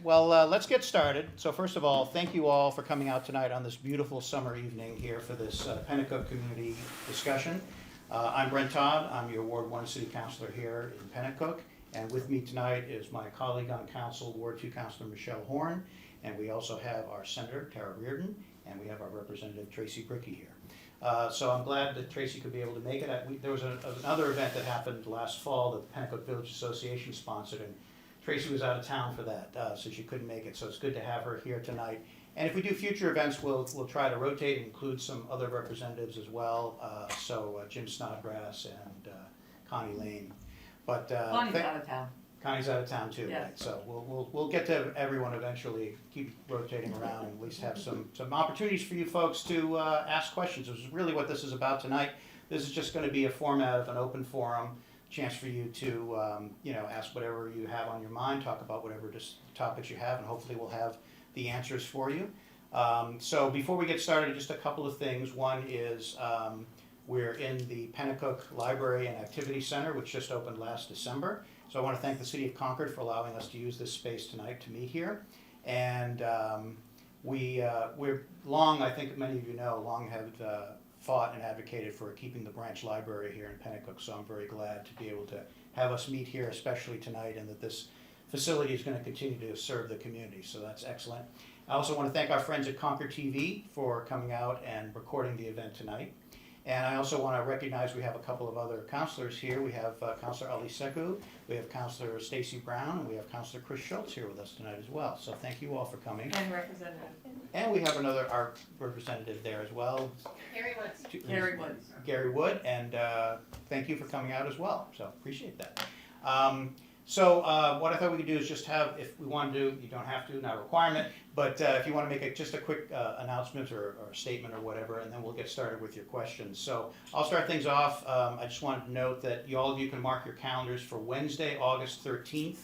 well, let's get started. So first of all, thank you all for coming out tonight on this beautiful summer evening here for this Penacook community discussion. I'm Brent Todd. I'm your Ward 1 City Councilor here in Penacook. And with me tonight is my colleague on council, Ward 2 Councilor Michele Horne. And we also have our Senator, Reardon, and we have our Representative Traci Bricchi here. So I'm glad that Traci could be able to make it. There was another event that happened last fall that the Penacook Village Association sponsored, and Traci was out of town for that, so she couldn't make it. So it's good to have her here tonight. And if we do future events, we'll try to rotate and include some other representatives as well. So Jim Snodgrass and Connie Lane. But Connie's out of town. Connie's out of town too, Yeah. right? So we'll get to everyone eventually. Keep rotating around and at least have some opportunities for you folks to ask questions, which is really what this is about tonight. This is just going to be a format of an open forum, chance for you to ask whatever you have on your mind, talk about whatever topics you have, and hopefully we'll have the answers for you. So before we get started, just a couple of things. One is we're in the Penacook Library and Activity Center, which just opened last December. So I want to thank the City of Concord for allowing us to use this space tonight to meet here. And we're long, I think many of you know, long have fought and advocated for keeping the branch library here in Penacook. So I'm very glad to be able to have us meet here, especially tonight, and that this facility is going to continue to serve the community. So that's excellent. I also want to thank our friends at Concord TV for coming out and recording the event tonight. And I also want to recognize we have a couple of other counselors here. We have Councilor Ali Sekou, we have Councilor Stacy Brown, and we have Councilor Chris Schultz here with us tonight as well. So thank you all for coming. And representative. And we have our representative there as well. Gary Wood, and thank you for coming out as well. So appreciate that. So what I thought we could do is just have, if we want to do, you don't have to, not a requirement, but if you want to make just a quick announcement or statement or whatever, and then we'll get started with your questions. So I'll start things off. I just wanted to note that all of you can mark your calendars for Wednesday, August 13th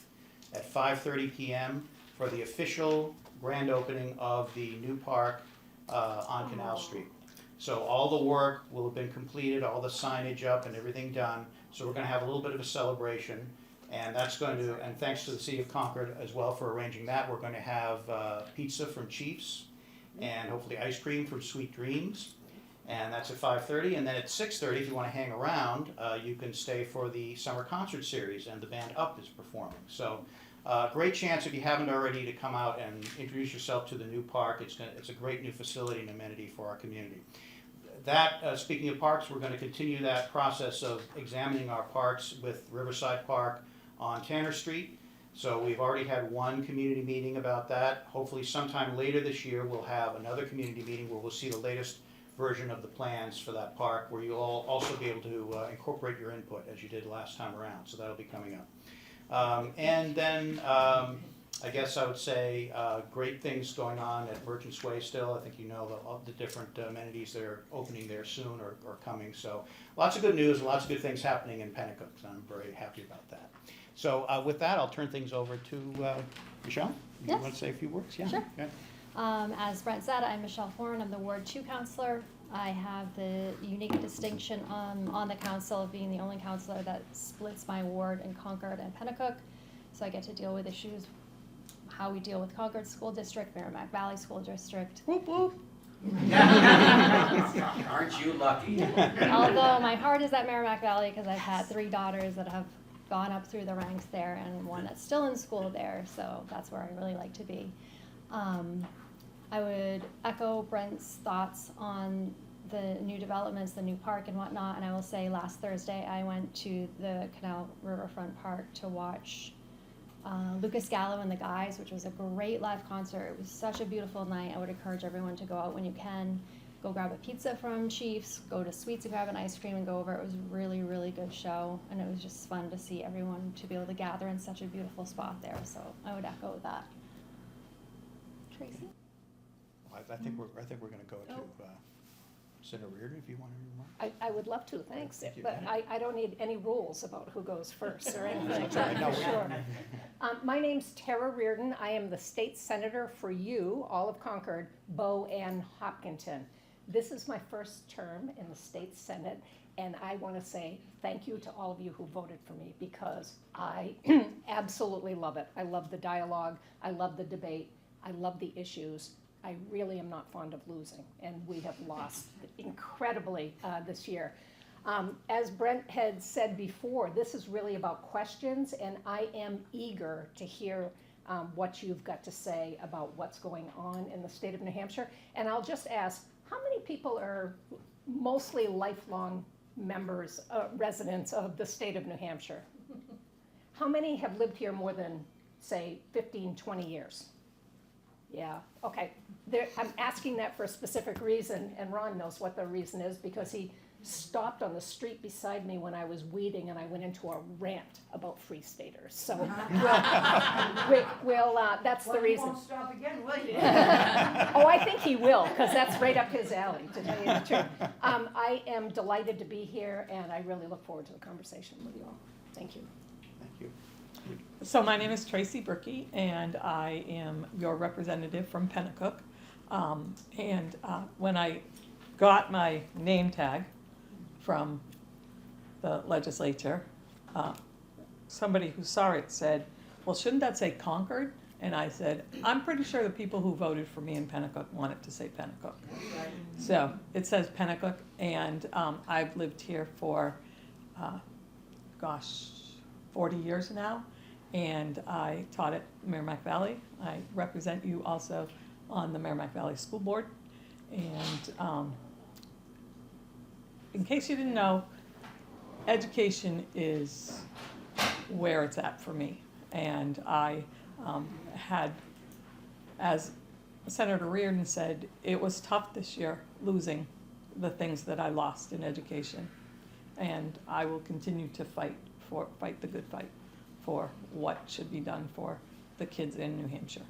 at 5:30 p.m. for the official grand opening of the new park on Canal Street. So all the work will have been completed, all the signage up and everything done. So we're going to have a little bit of a celebration. And that's going to, and thanks to the City of Concord as well for arranging that, we're going to have pizza from Chiefs and hopefully ice cream from Sweet Dreams. And that's at 5:30. And then at 6:30, if you want to hang around, you can stay for the summer concert series, and the band Up is performing. So great chance, if you haven't already, to come out and introduce yourself to the new park. It's a great new facility and amenity for our community. That, speaking of parks, we're going to continue that process of examining our parks with Riverside Park on Tanner Street. So we've already had one community meeting about that. Hopefully sometime later this year we'll have another community meeting where we'll see the latest version of the plans for that park, where you'll also be able to incorporate your input as you did last time around. So that'll be coming up. And then I guess I would say great things going on at Merchants Way still. I think you know the different amenities that are opening there soon or coming. So lots of good news, lots of good things happening in Penacook. So I'm very happy about that. So with that, I'll turn things over to Michele. Yes. You want to say a few words? Yeah. Sure. Okay. As Brent said, I'm Michele Horne. I'm the Ward 2 Councilor. I have the unique distinction on the council of being the only councilor that splits my ward in Concord and Penacook. So I get to deal with issues, how we deal with Concord School District, Merrimack Valley School District. Whoop, whoop. Aren't you lucky? Although my heart is at Merrimack Valley because I've had 3 daughters that have gone up through the ranks there and one that's still in school there, so that's where I really like to be. I would echo Brent's thoughts on the new developments, the new park and whatnot, and I will say last Thursday I went to the Canal Riverfront Park to watch Lucas Gallo and the Guys, which was a great live concert. It was such a beautiful night. I would encourage everyone to go out when you can. Go grab a pizza from Chiefs, go to Sweets and grab an ice cream and go over. It was a really, really good show, and it was just fun to see everyone to be able to gather in such a beautiful spot there. So I would echo that. Traci? I think we're going to go to Senator Reardon, if you want to remark. I would love to, thanks. Thank you. But I don't need any rules about who goes first or anything like That's all right. that, No, for sure. My name's Tara Reardon. I am the state senator for you, all of Concord, Bow and Hopkinton. This is my first term in the state senate, And I want to say thank you to all of you who voted for me, because I absolutely love it. I love the dialogue, I love the debate, I love the issues. I really am not fond of losing, and we have lost incredibly this year. As Brent had said before, this is really about questions, and I am eager to hear what you've got to say about what's going on in the state of New Hampshire. And I'll just ask, how many people are mostly lifelong members, residents of the state of New Hampshire? How many have lived here more than, say, 15, 20 years? Yeah, okay. I'm asking that for a specific reason, and Ron knows what the reason is, because he stopped on the street beside me when I was weeding, and I went into a rant about Free Staters. So that's the reason. You won't stop again, will you? Oh, I think he will, because that's right up his alley, to tell you the truth. I am delighted to be here, and I really look forward to the conversation with you all. Thank you. Thank you. So my name is Traci Bricchi, and I am your representative from Penacook. When I got my name tag from the legislature, somebody who saw it said, well, shouldn't that say Concord? And I said, I'm pretty sure the people who voted for me in Penacook want it to say Penacook. So it says Penacook, and I've lived here for, 40 years now, and I taught at Merrimack Valley. I represent you also on the Merrimack Valley School Board. And in case you didn't know, education is where it's at for me. And I had, as Senator Reardon said, it was tough this year losing the things that I lost in education. And I will continue to fight the good fight for what should be done for the kids in New Hampshire.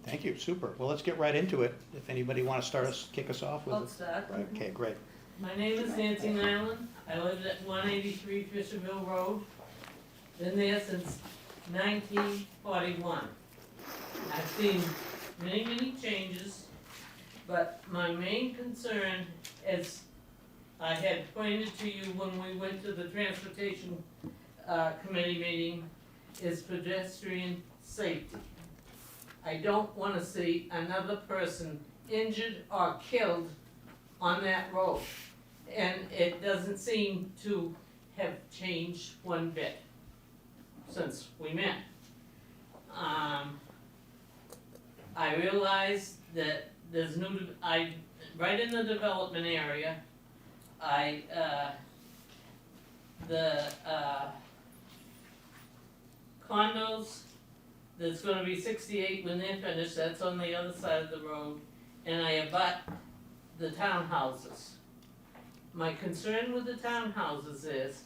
Thank you, super. Well, let's get right into it. If anybody want to kick us off with I'll it. start. Right, okay, great. My name is Nancy Nyland. I live at 183 Fisherville Road. Been there since 1941. I've seen many, many changes, but my main concern, as I had pointed to you when we went to the Transportation Committee meeting, is pedestrian safety. I don't want to see another person injured or killed on that road. And it doesn't seem to have changed one bit since we met. I realize that there's right in the development area, the condos, there's gonna be 68 when they're finished, that's on the other side of the road, and I abut the townhouses. My concern with the townhouses is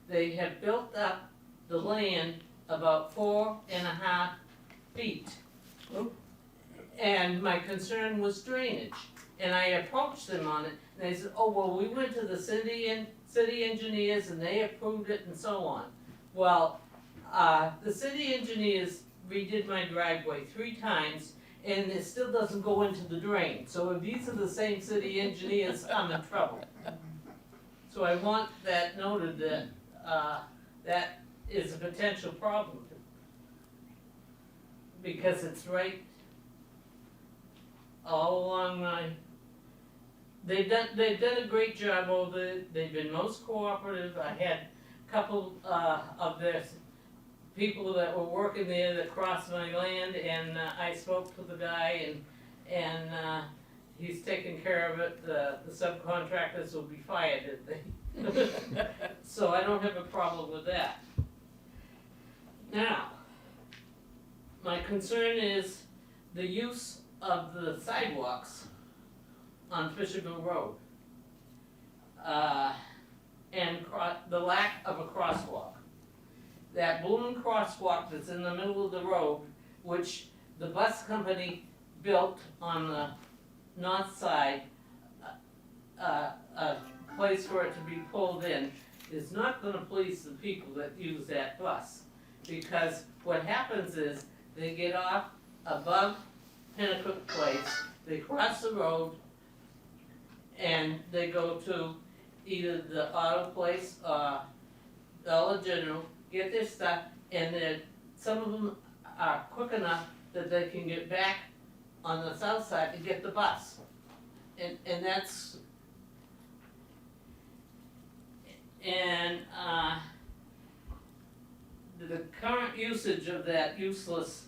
they have built up the land about 4.5 feet. And my concern was drainage. And I approached them on it, and they said, oh, well, we went to the city engineers and they approved it and so on. Well, the city engineers redid my driveway 3 times, and it still doesn't go into the drain. So if these are the same city engineers, I'm in trouble. So I want that noted that that is a potential problem. Because it's right all along my, they've done a great job over there. They've been most cooperative. I had a couple of their people that were working there that crossed my land, and I spoke to the guy, and he's taking care of it. The subcontractors will be fired if they so I don't have a problem with that. Now, my concern is the use of the sidewalks on Fisherville Road, and the lack of a crosswalk. That balloon crosswalk that's in the middle of the road, which the bus company built on the north side, a place for it to be pulled in, is not going to please the people that use that bus. Because what happens is they get off above Penacook Place, they cross the road, and they go to either the auto place or Dollar General, get their stuff, and then some of them are quick enough that they can get back on the south side and get the bus. And that's, and, the current usage of that useless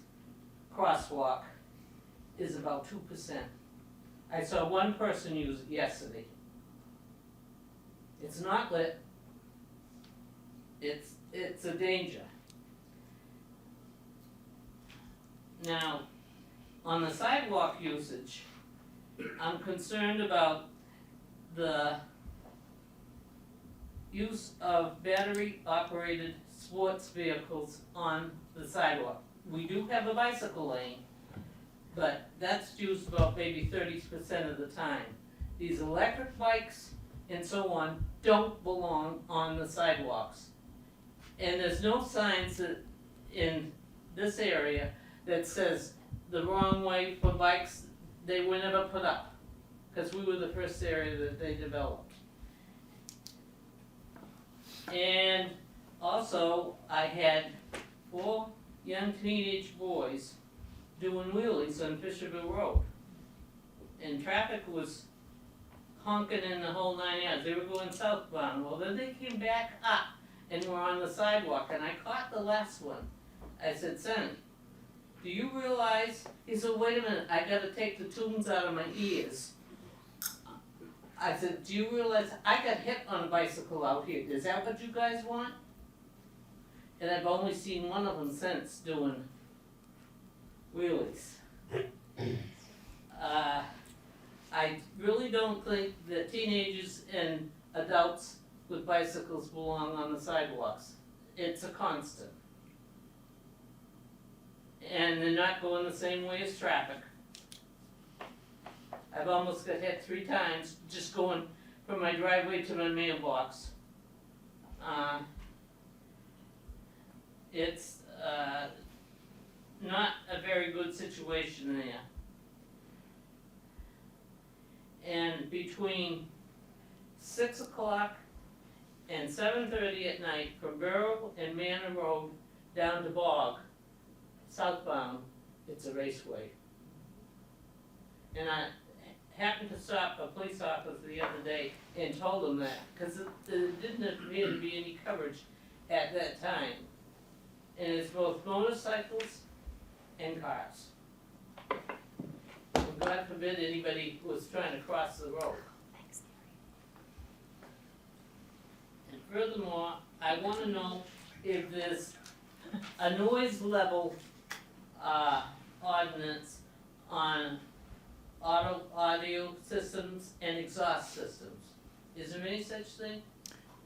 crosswalk is about 2%. I saw one person use it yesterday. It's not lit. It's a danger. Now, on the sidewalk usage, I'm concerned about the use of battery-operated sports vehicles on the sidewalk. We do have a bicycle lane, but that's used about maybe 30% of the time. These electric bikes and so on don't belong on the sidewalks. And there's no signs that in this area that says the wrong way for bikes. They were never put up, because we were the first area that they developed. And also, I had 4 young teenage boys doing wheelies on Fisherville Road. And traffic was honking in the whole 9 yards. They were going southbound. Well, then they came back up and were on the sidewalk, and I caught the last one. I said, "Sonny, do you realize?" He said, "Wait a minute, I gotta take the tunes out of my ears." I said, "Do you realize I got hit on a bicycle out here? Is that what you guys want?" And I've only seen one of them since doing wheelies. I really don't think that teenagers and adults with bicycles belong on the sidewalks. It's a constant. And they're not going the same way as traffic. I've almost got hit 3 times just going from my driveway to my mailbox. It's not a very good situation there. And between 6 o'clock and 7:30 at night from Borough and Manor Road down to Bog, southbound, it's a raceway. And I happened to stop a police officer the other day and told him that, because there didn't appear to be any coverage at that time. And it's both motorcycles and cars. And God forbid anybody was trying to cross the road. And furthermore, I want to know if there's a noise level ordinance on audio systems and exhaust systems. Is there any such thing?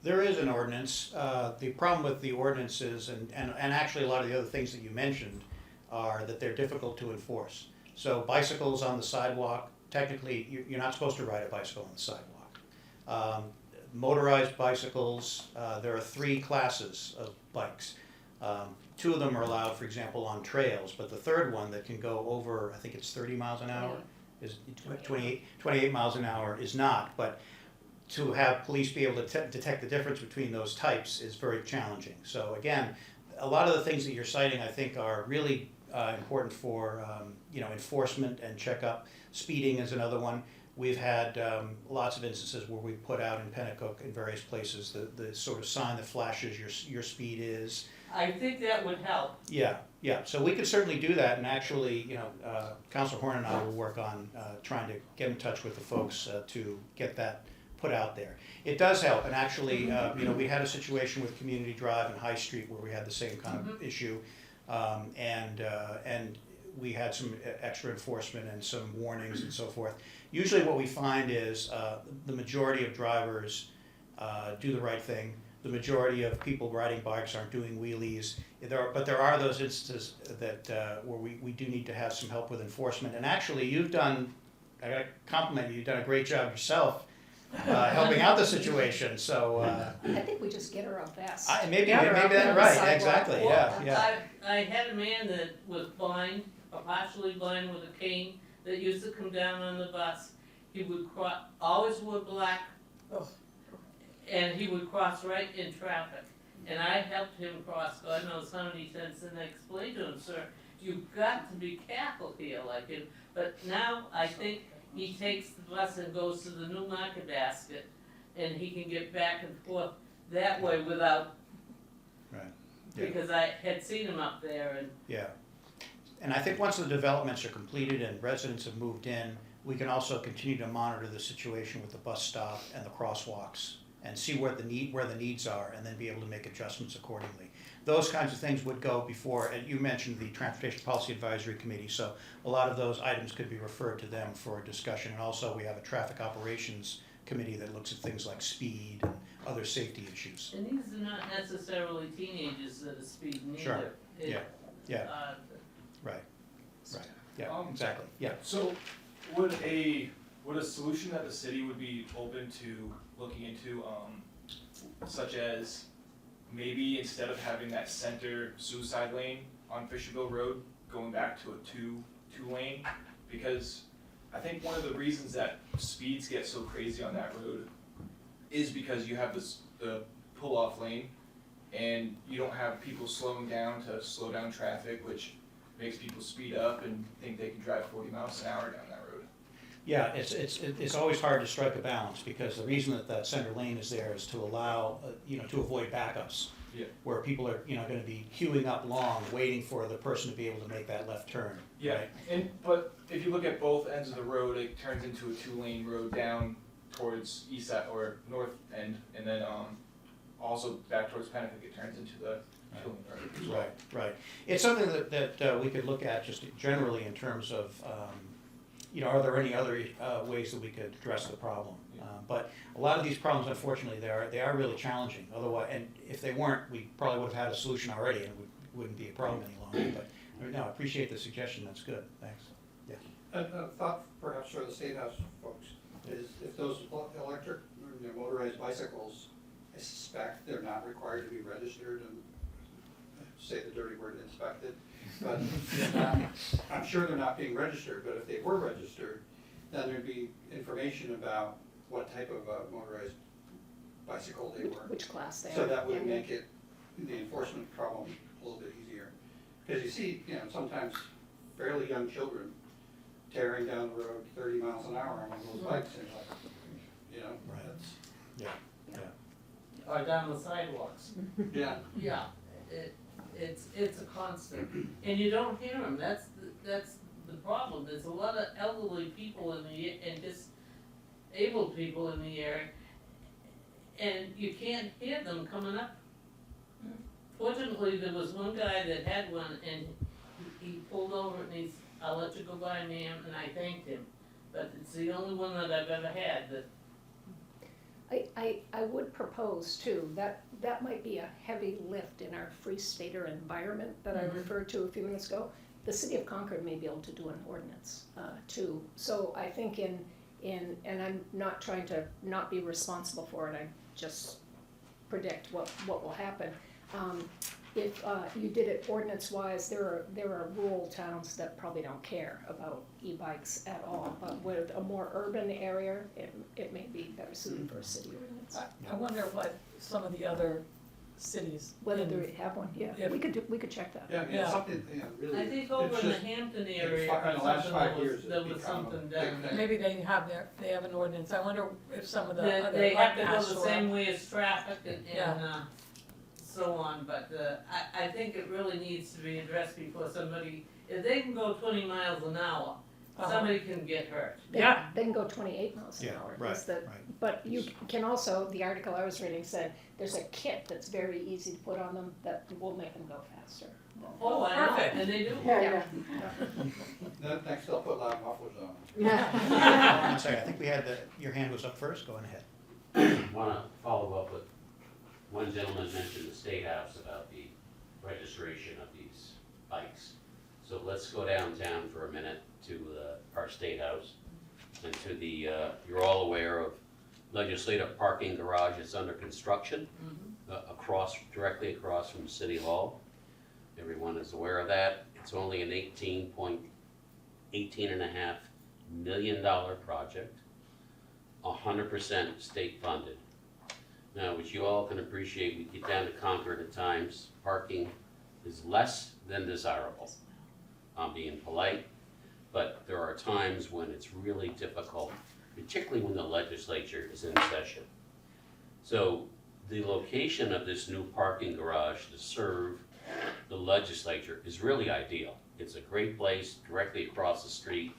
There is an ordinance. The problem with the ordinances and actually a lot of the other things that you mentioned are that they're difficult to enforce. So bicycles on the sidewalk, technically you're not supposed to ride a bicycle on the sidewalk. Motorized bicycles, there are 3 classes of bikes. 2 of them are allowed, for example, on trails, but the third one that can go over, I think it's 30 miles an hour, is 28 miles an hour is not. But to have police be able to detect the difference between those types is very challenging. So again, a lot of the things that you're citing, I think, are really important for enforcement and checkup. Speeding is another one. We've had lots of instances where we put out in Penacook in various places the sort of sign that flashes your speed is. I think that would help. Yeah. So we could certainly do that, and actually, Councilor Horne and I will work on trying to get in touch with the folks to get that put out there. It does help, and actually, we had a situation with Community Drive and High Street where we had the same kind of issue, and we had some extra enforcement and some warnings and so forth. Usually what we find is the majority of drivers do the right thing. The majority of people riding bikes aren't doing wheelies. But there are those instances that where we do need to have some help with enforcement. And actually, I gotta compliment you, you've done a great job yourself helping out the situation. So I think we just get her a vest. maybe Get her out that's on the right. sidewalk. Exactly. Yeah. I had a man that was blind, or partially blind with a cane, that used to come down on the bus. He would always wore black. and he would cross right in traffic. And I helped him cross, God knows how many times, and I explained to him, sir, you've got to be careful here, like it. But now I think he takes the bus and goes to the New Market Basket, and he can get back and forth that way without, Right. Yeah. because I had seen him up there, and Yeah. And I think once the developments are completed and residents have moved in, we can also continue to monitor the situation with the bus stop and the crosswalks and see where the needs are, and then be able to make adjustments accordingly. Those kinds of things would go before, and you mentioned the Transportation Policy Advisory Committee, so a lot of those items could be referred to them for discussion. And also, we have a Traffic Operations Committee that looks at things like speed and other safety issues. and these are not necessarily teenagers that are speeding either. Sure. It- Yeah. Yeah. Right, yeah, exactly, yeah. So would a solution that the city would be open to looking into, such as maybe instead of having that center suicide lane on Fisherville Road, going back to a two lane? Because I think one of the reasons that speeds get so crazy on that road is because you have the pull-off lane, and you don't have people slowing down to slow down traffic, which makes people speed up and think they can drive 40 miles an hour down that road. Yeah, it's always hard to strike a balance, because the reason that center lane is there is to allow, to avoid backups. Yeah. Where people are, gonna be queuing up long, waiting for the person to be able to make that left turn. Yeah, right? but if you look at both ends of the road, it turns into a 2-lane road down towards east side or north end, and then also back towards Penacook, it turns into the 2-lane road as well. Right. It's something that we could look at just generally in terms of, are there any other ways that we could address the problem? But a lot of these problems, unfortunately, they are really challenging. Otherwise, and if they weren't, we probably would have had a solution already, and it wouldn't be a problem any longer. But no, I appreciate the suggestion. That's good. Thanks. Yeah. A thought perhaps for the State House folks is if those electric, motorized bicycles, I suspect they're not required to be registered and, say the dirty word, inspected, but I'm sure they're not being registered, but if they were registered, then there'd be information about what type of motorized bicycle they were. Which class they are. So that would make it, the enforcement problem a little bit easier. Because you see, sometimes fairly young children tearing down the road 30 miles an hour on one of those bikes, and you're like, Right. that's, or down the sidewalks. yeah. Yeah, it's a constant, and you don't hear them, that's the problem, there's a lot of elderly people and disabled people in the area, and you can't hear them coming up. Fortunately, there was one guy that had one, and he pulled over and he's, I'll let you go by, ma'am, and I thanked him, but it's the only one that I've ever had that. I would propose too, that might be a heavy lift in our free stater environment that I referred to a few minutes ago. The city of Concord may be able to do an ordinance too. So I think and I'm not trying to not be responsible for it, I just predict what will happen. If you did it ordinance-wise, there are rural towns that probably don't care about e-bikes at all. But with a more urban area, it may be better suited for a city ordinance. I wonder what some of the other cities. Whether they have one, yeah, Yeah. we could check that. Yeah, I mean, Yeah. something, really. I think over it's in the just- Hampton area in or the last something, 5 years, there it's was become a something big done. thing. Maybe they have an ordinance. I wonder if some of the They, other. they have to like go the Ashore- same way as traffic and, Yeah. so on, but, I think it really needs to be addressed before somebody, if they can go 20 miles an hour, somebody can get hurt. Yeah. They can go 28 miles an Yeah, hour. right, is the- right. But you can also, the article I was reading said, there's a kit that's very easy to put on them that will make them go faster. Oh, I know, Perfect. and they do. Yeah. Next they'll put loud mufflers on. I'm sorry, I think we had your hand was up first. Go on ahead. Want to follow up with, one gentleman mentioned the State House about the registration of these bikes. So let's go downtown for a minute to our State House and to the, you're all aware of legislative parking garage that's under construction directly across from City Hall. Everyone is aware of that. It's only an $18.5 million project, 100% state funded. Now, which you all can appreciate, we get down to Concord at times, parking is less than desirable. I'm being polite, but there are times when it's really difficult, particularly when the legislature is in session. So the location of this new parking garage to serve the legislature is really ideal. It's a great place directly across the street.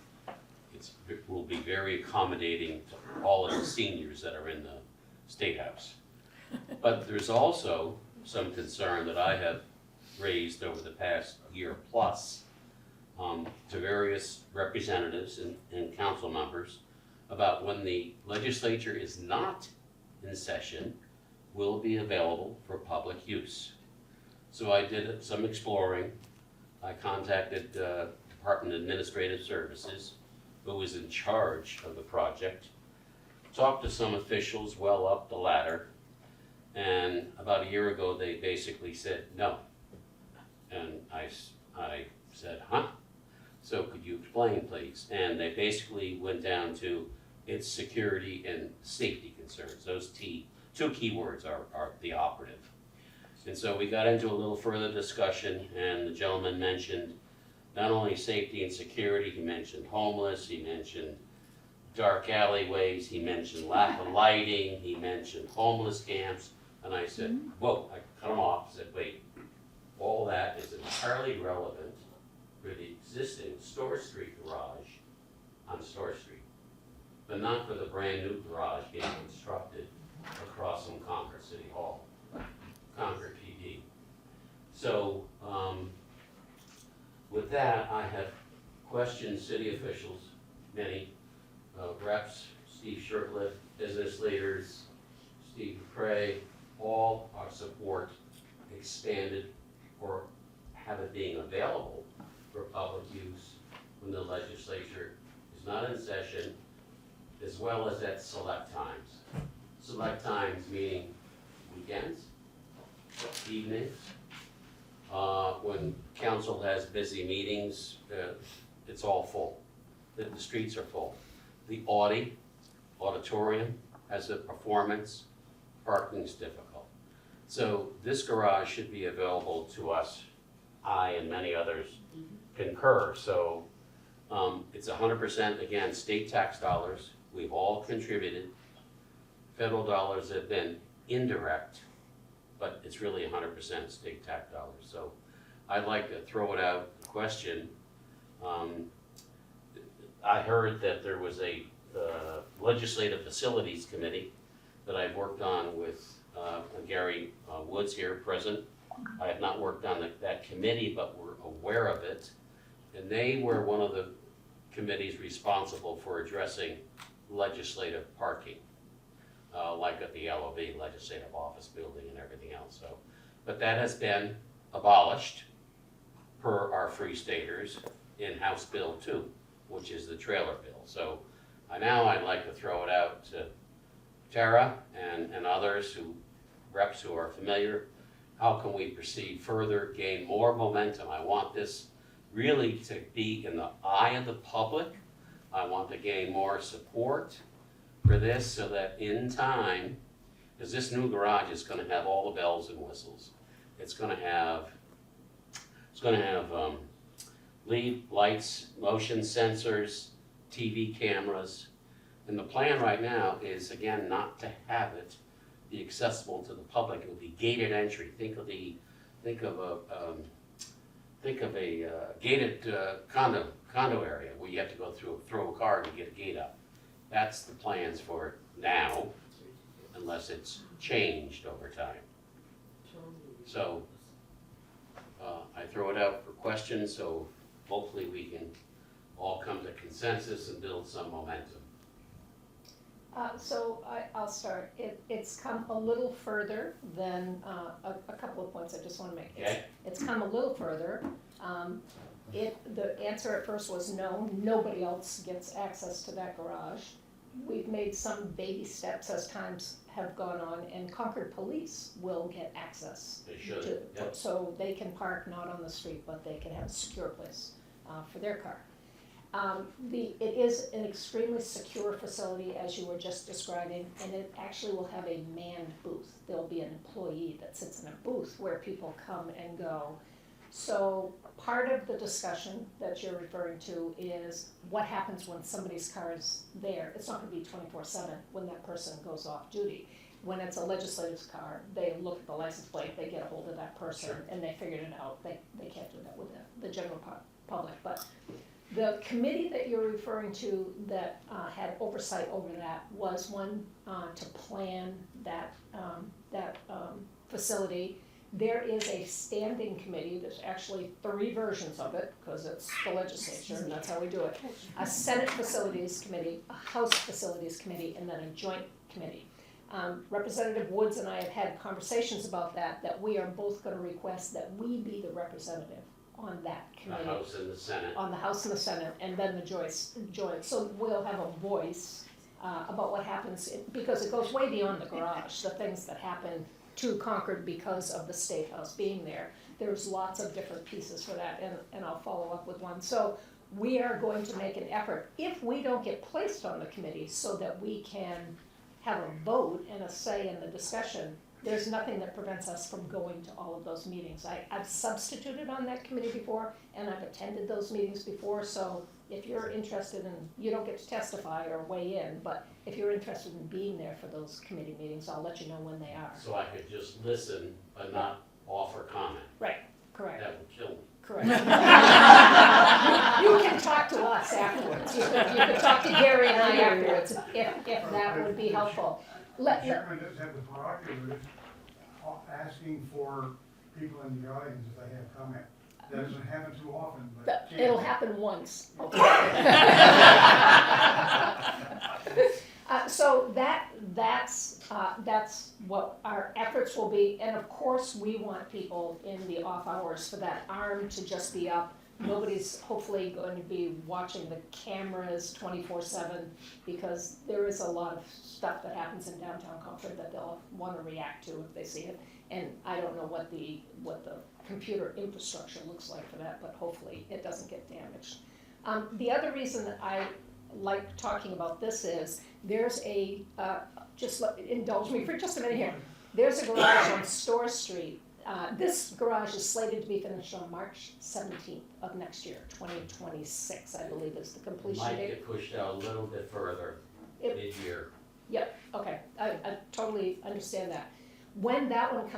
It will be very accommodating to all of the seniors that are in the State House. But there's also some concern that I have raised over the past year plus to various representatives and council members about when the legislature is not in session, will be available for public use. So I did some exploring. I contacted Department of Administrative Services, who was in charge of the project, talked to some officials well up the ladder, and about a year ago they basically said no. And I said, huh? So could you explain, please? And they basically went down to its security and safety concerns. Those two key words are the operative. And so we got into a little further discussion, and the gentleman mentioned not only safety and security, he mentioned homeless, he mentioned dark alleyways, he mentioned lack of lighting, he mentioned homeless camps, and I said, whoa, I cut him off, I said, wait, all that is entirely relevant for the existing Store Street garage on Store Street, but not for the brand new garage being constructed across from Concord City Hall, Concord PD. So, with that, I have questioned city officials, many reps, Steve Shirtliff, business leaders, Steve McCray, all our support expanded or have it being available for public use when the legislature is not in session, as well as at select times. Select times meaning weekends, evenings, when council has busy meetings, it's all full. The streets are full. The auditorium has a performance, parking's difficult. So this garage should be available to us. I and many others concur. So it's 100%, again, state tax dollars. We've all contributed. Federal dollars have been indirect, but it's really 100% state tax dollars. So I'd like to throw it out, the question. I heard that there was a legislative facilities committee that I've worked on with Gary Woods here present. I have not worked on that committee, but we're aware of it. And they were one of the committees responsible for addressing legislative parking, like at the LOB, Legislative Office Building, and everything else. So, but that has been abolished per our Free Staters in House Bill 2, which is the trailer bill. So I'd like to throw it out to Tara and others reps who are familiar. How can we proceed further, gain more momentum? I want this really to be in the eye of the public. I want to gain more support for this so that in time, because this new garage is going to have all the bells and whistles. It's going to have lead lights, motion sensors, TV cameras, and the plan right now is, again, not to have it be accessible to the public. It will be gated entry. Think of a gated condo area where you have to go throw a car to get a gate up. That's the plans for it now, unless it's changed over time. So I throw it out for questions, so hopefully we can all come to consensus and build some momentum. So I'll start. It's come a little further than a couple of points I just want to make. Okay. It's come a little further. The answer at first was no, nobody else gets access to that garage. We've made some baby steps as times have gone on, and Concord Police will get access. They should, yep. So they can park not on the street, but they can have a secure place for their car. It is an extremely secure facility, as you were just describing, and it actually will have a manned booth. There'll be an employee that sits in a booth where people come and go. So part of the discussion that you're referring to is what happens when somebody's car is there. It's not gonna be 24/7 when that person goes off duty. When it's a legislative's car, they look at the license plate, they get a hold of that person, Sure. and they figured it out. They can't do that with the general public. But the committee that you're referring to that had oversight over that was one to plan that facility. There is a standing committee, there's actually 3 versions of it, because it's the legislature, and that's how we do it. A Senate Facilities Committee, a House Facilities Committee, and then a joint committee. Representative Woods and I have had conversations about that we are both gonna request that we be the representative on that The committee. House and the Senate. On the House and the Senate, and then the joint. So we'll have a voice about what happens, because it goes way beyond the garage, the things that happen to Concord because of the State House being there. There's lots of different pieces for that, and I'll follow up with one. So we are going to make an effort, if we don't get placed on the committee, so that we can have a vote and a say in the discussion, there's nothing that prevents us from going to all of those meetings. I've substituted on that committee before, and I've attended those meetings before, so if you're interested in, you don't get to testify or weigh in, but if you're interested in being there for those committee meetings, I'll let you know when they are. So I could just listen but not offer comment. Right, correct, That would kill me. correct. You can talk to us afterwards, you can talk to Gary and I afterwards, if that would be helpful. The chairman does have the prerogative of asking for people in the audience if they have comment. That doesn't happen too often, but. It'll happen once. So that's what our efforts will be, and of course, we want people in the off hours for that arm to just be up. Nobody's hopefully going to be watching the cameras 24/7, because there is a lot of stuff that happens in downtown Concord that they'll want to react to if they see it. And I don't know what the computer infrastructure looks like for that, but hopefully it doesn't get damaged. The other reason that I like talking about this is there's indulge me for just a minute here. There's a garage on Store Street. This garage is slated to be finished on March 17th of next year, 2026, I believe is the completion Might date. get pushed out a little bit further mid-year. Yep, okay, I totally understand that. When that one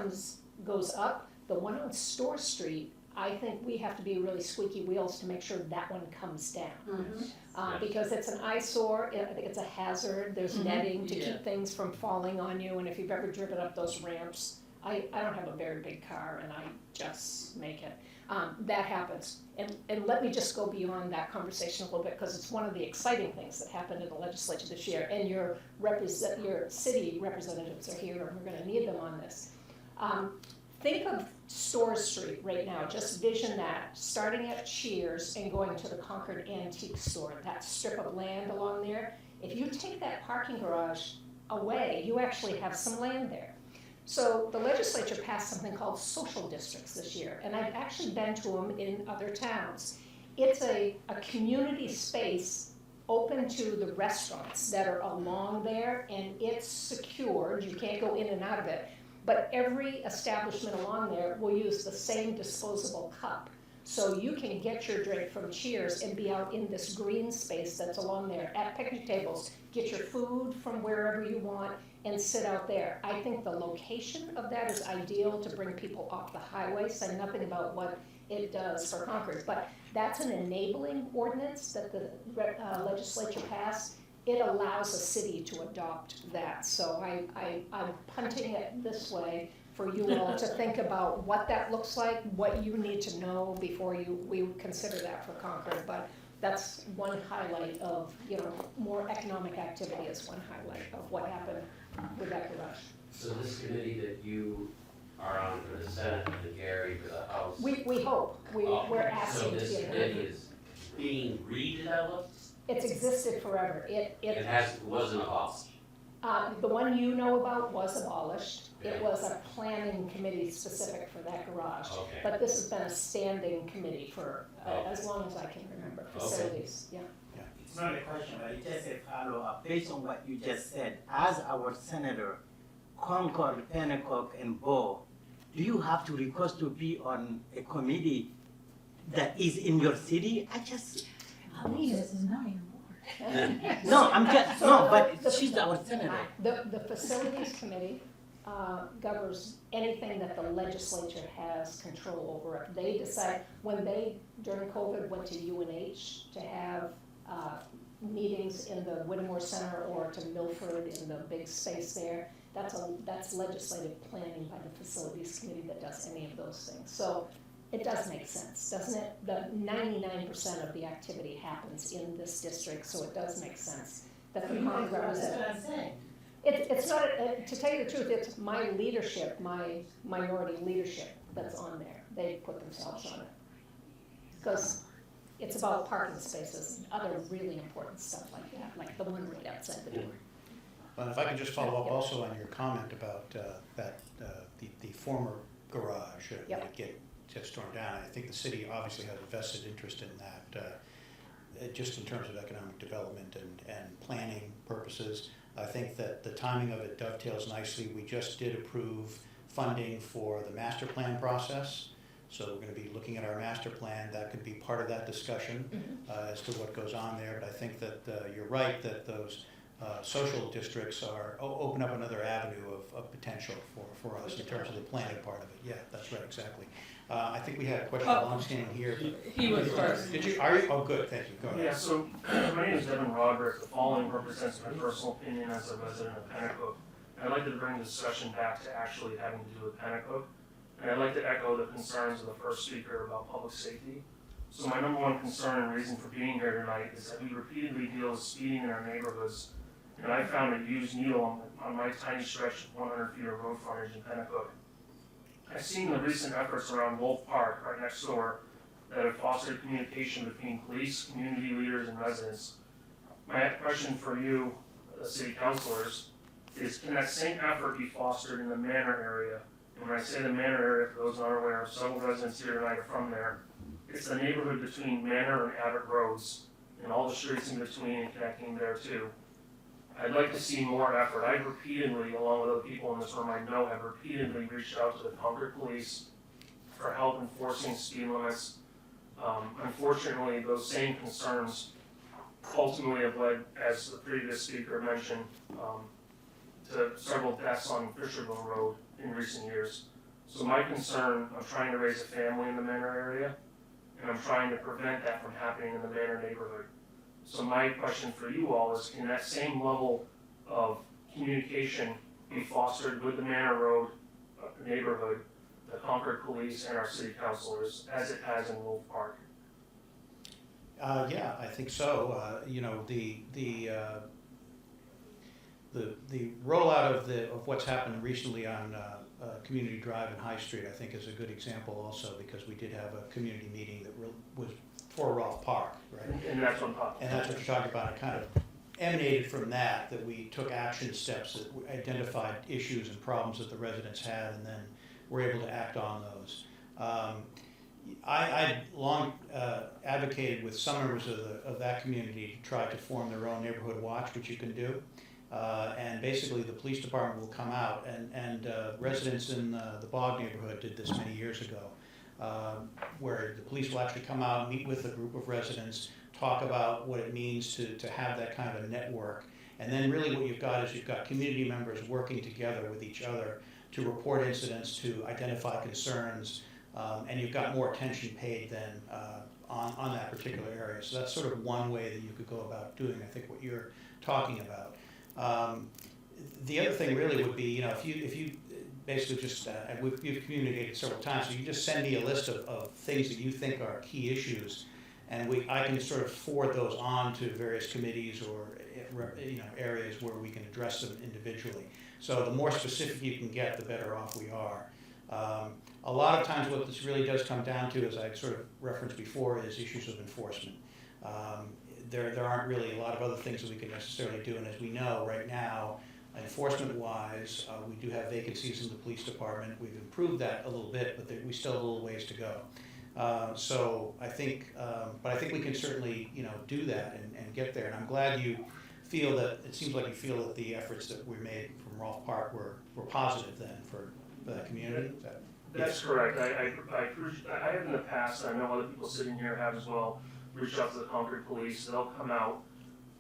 goes up, the one on Store Street, I think we have to be really squeaky wheels to make sure that one comes down. Yes. Because it's an eyesore, I think it's a hazard, there's netting to keep things from falling on you, and if you've ever driven up those ramps, I don't have a very big car and I just make it. That happens. And let me just go beyond that conversation a little bit, because it's one of the exciting things that happened in the legislature this year, and your city representatives are here, and we're gonna need them on this. Think of Store Street right now, just vision that, starting at Cheers and going to the Concord Antique Store, that strip of land along there. If you take that parking garage away, you actually have some land there. So the legislature passed something called social districts this year, and I've actually been to them in other towns. It's a community space open to the restaurants that are along there, and it's secured, you can't go in and out of it, but every establishment along there will use the same disposable cup. So you can get your drink from Cheers and be out in this green space that's along there at picnic tables, get your food from wherever you want, and sit out there. I think the location of that is ideal to bring people off the highway, say nothing about what it does for Concord, but that's an enabling ordinance that the legislature passed. It allows a city to adopt that, so I'm punting it this way for you all to think about what that looks like, what you need to know before we consider that for Concord, but that's one highlight of, more economic activity is one highlight of what happened with that garage. So this committee that you are on for the Senate and Gary for the House. We hope, we're asking to So this get committee it. is being redeveloped? It's existed forever, It wasn't abolished? The one you know about was abolished. It was a planning committee specific for that garage. Okay. But this has been a standing committee for as long as I can remember, facilities, yeah. It's not a question, but it's just a follow-up. Based on what you just said, as our senator, Concord, Penacook, and Bo, do you have to request to be on a committee that is in your city? This is not anymore. No, I'm just, no, but she's our senator. The facilities committee governs anything that the legislature has control over. If they decide, when they, during COVID, went to UNH to have meetings in the Whittemore Center or to Milford in the big space there, that's legislative planning by the facilities committee that does any of those things. So it does make sense, doesn't it? The 99% of the activity happens in this district, so it does make sense that the common representative. That's what I'm saying. It's not, to tell you the truth, it's my leadership, my minority leadership that's on there. They put themselves on it. Because it's about parking spaces and other really important stuff like that, like the one right outside the door. Well, if I could just follow up also on your comment about the former garage that get torn down. I think the city obviously has a vested interest in that, just in terms of economic development and planning purposes. I think that the timing of it dovetails nicely. We just did approve funding for the master plan process. So we're going to be looking at our master plan. That could be part of that discussion as to what goes on there. But I think that you're right that those social districts open up another avenue of potential for us in terms of the planning part of it. Yeah, that's right, exactly. I think we had a question long-standing here. He was first. Did you? Are you? Oh, good. Thank you. Go ahead. Yeah. So my name is Devin Roderick. The following represents my personal opinion as a resident of Penacook. I'd like to bring the discussion back to actually having to do with Penacook. And I'd like to echo the concerns of the first speaker about public safety. So my number one concern and reason for being here tonight is that we repeatedly deal with speeding in our neighborhoods. And I found a used needle on my tiny stretch of 100 feet of road frontage in Penacook. I've seen the recent efforts around Wolf Park, right next door, that have fostered communication between police, community leaders, and residents. My question for you, the city councilors, is can that same effort be fostered in the Manor area? And when I say the Manor area, for those not aware, several residents here tonight are from there. It's the neighborhood between Manor and Abbott Roads, and all the streets in between and connecting there too. I'd like to see more effort. I've repeatedly, along with other people in this room I know, have repeatedly reached out to the Concord Police for help enforcing speed limits. Unfortunately, those same concerns ultimately have led, as the previous speaker mentioned, to several deaths on Fisherville Road in recent years. So my concern, I'm trying to raise a family in the Manor area, and I'm trying to prevent that from happening in the Manor neighborhood. So my question for you all is, can that same level of communication be fostered with the Manor Road neighborhood, the Concord Police, and our city councilors, as it has in Wolf Park? Yeah, I think so. You know, the rollout of what's happened recently on Community Drive and High Street, I think, is a good example also, because we did have a community meeting that was for Rolfe Park, right? And that's what I'm talking about. And that's what you're talking about. It kind of emanated from that we took action steps that identified issues and problems that the residents had, and then were able to act on those. I long advocated with some members of that community to try to form their own neighborhood watch, which you can do. And basically the police department will come out, and residents in the Bog neighborhood did this many years ago, where the police will actually come out, meet with a group of residents, talk about what it means to have that kind of a network. And then really what you've got community members working together with each other to report incidents, to identify concerns, and you've got more attention paid then on that particular area. So that's sort of one way that you could go about doing, I think, what you're talking about. The other thing really would be, you know, if you basically just, you've communicated several times, so you just send me a list of things that you think are key issues, and I can sort of forward those on to various committees or, you know, areas where we can address them individually. So the more specific you can get, the better off we are. A lot of times what this really does come down to, as I sort of referenced before, is issues of enforcement. There aren't really a lot of other things that we can necessarily do, and as we know right now, Enforcement-wise, we do have vacancies in the police department. We've improved that a little bit, but we still have a little ways to go. So I think, but I think we can certainly, do that and get there. And I'm glad you feel that, it seems like you feel that the efforts that we made from Rolfe Park were positive then for that community. Is that? That's correct. I have in the past, I know other people sitting here have as well, reached out to the Concord Police. They'll come out,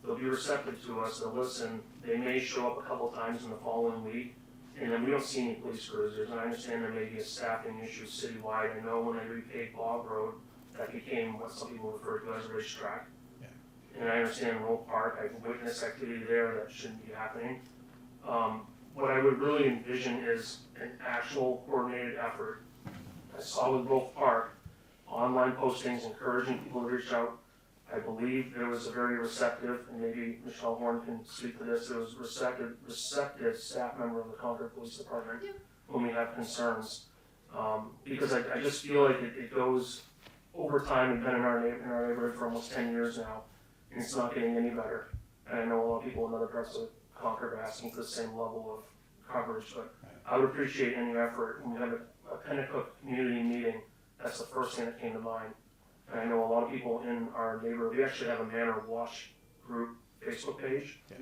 they'll be receptive to us, they'll listen. They may show up a couple times in the following week, and then we don't see any police cruisers. And I understand there may be a staffing issue citywide. I know when they repaved Bog Road, that became what some people refer to as a racetrack. Yeah. And I understand Rolfe Park, I've witnessed activity there that shouldn't be happening. What I would really envision is an actual coordinated effort. I saw with Rolfe Park, online postings encouraging people to reach out. I believe there was a very receptive, and maybe Michele Horne can speak to this, there was receptive staff member of the Concord Police Department when we have concerns. Because I just feel like it goes over time. We've been in our neighborhood for almost 10 years now, and it's not getting any better. And I know a lot of people in other parts of Concord are asking for the same level of coverage, but I would appreciate any effort. When we have a Penacook community meeting, that's the first thing that came to mind. And I know a lot of people in our neighborhood, we actually have a Manor Watch group Facebook page. Yeah.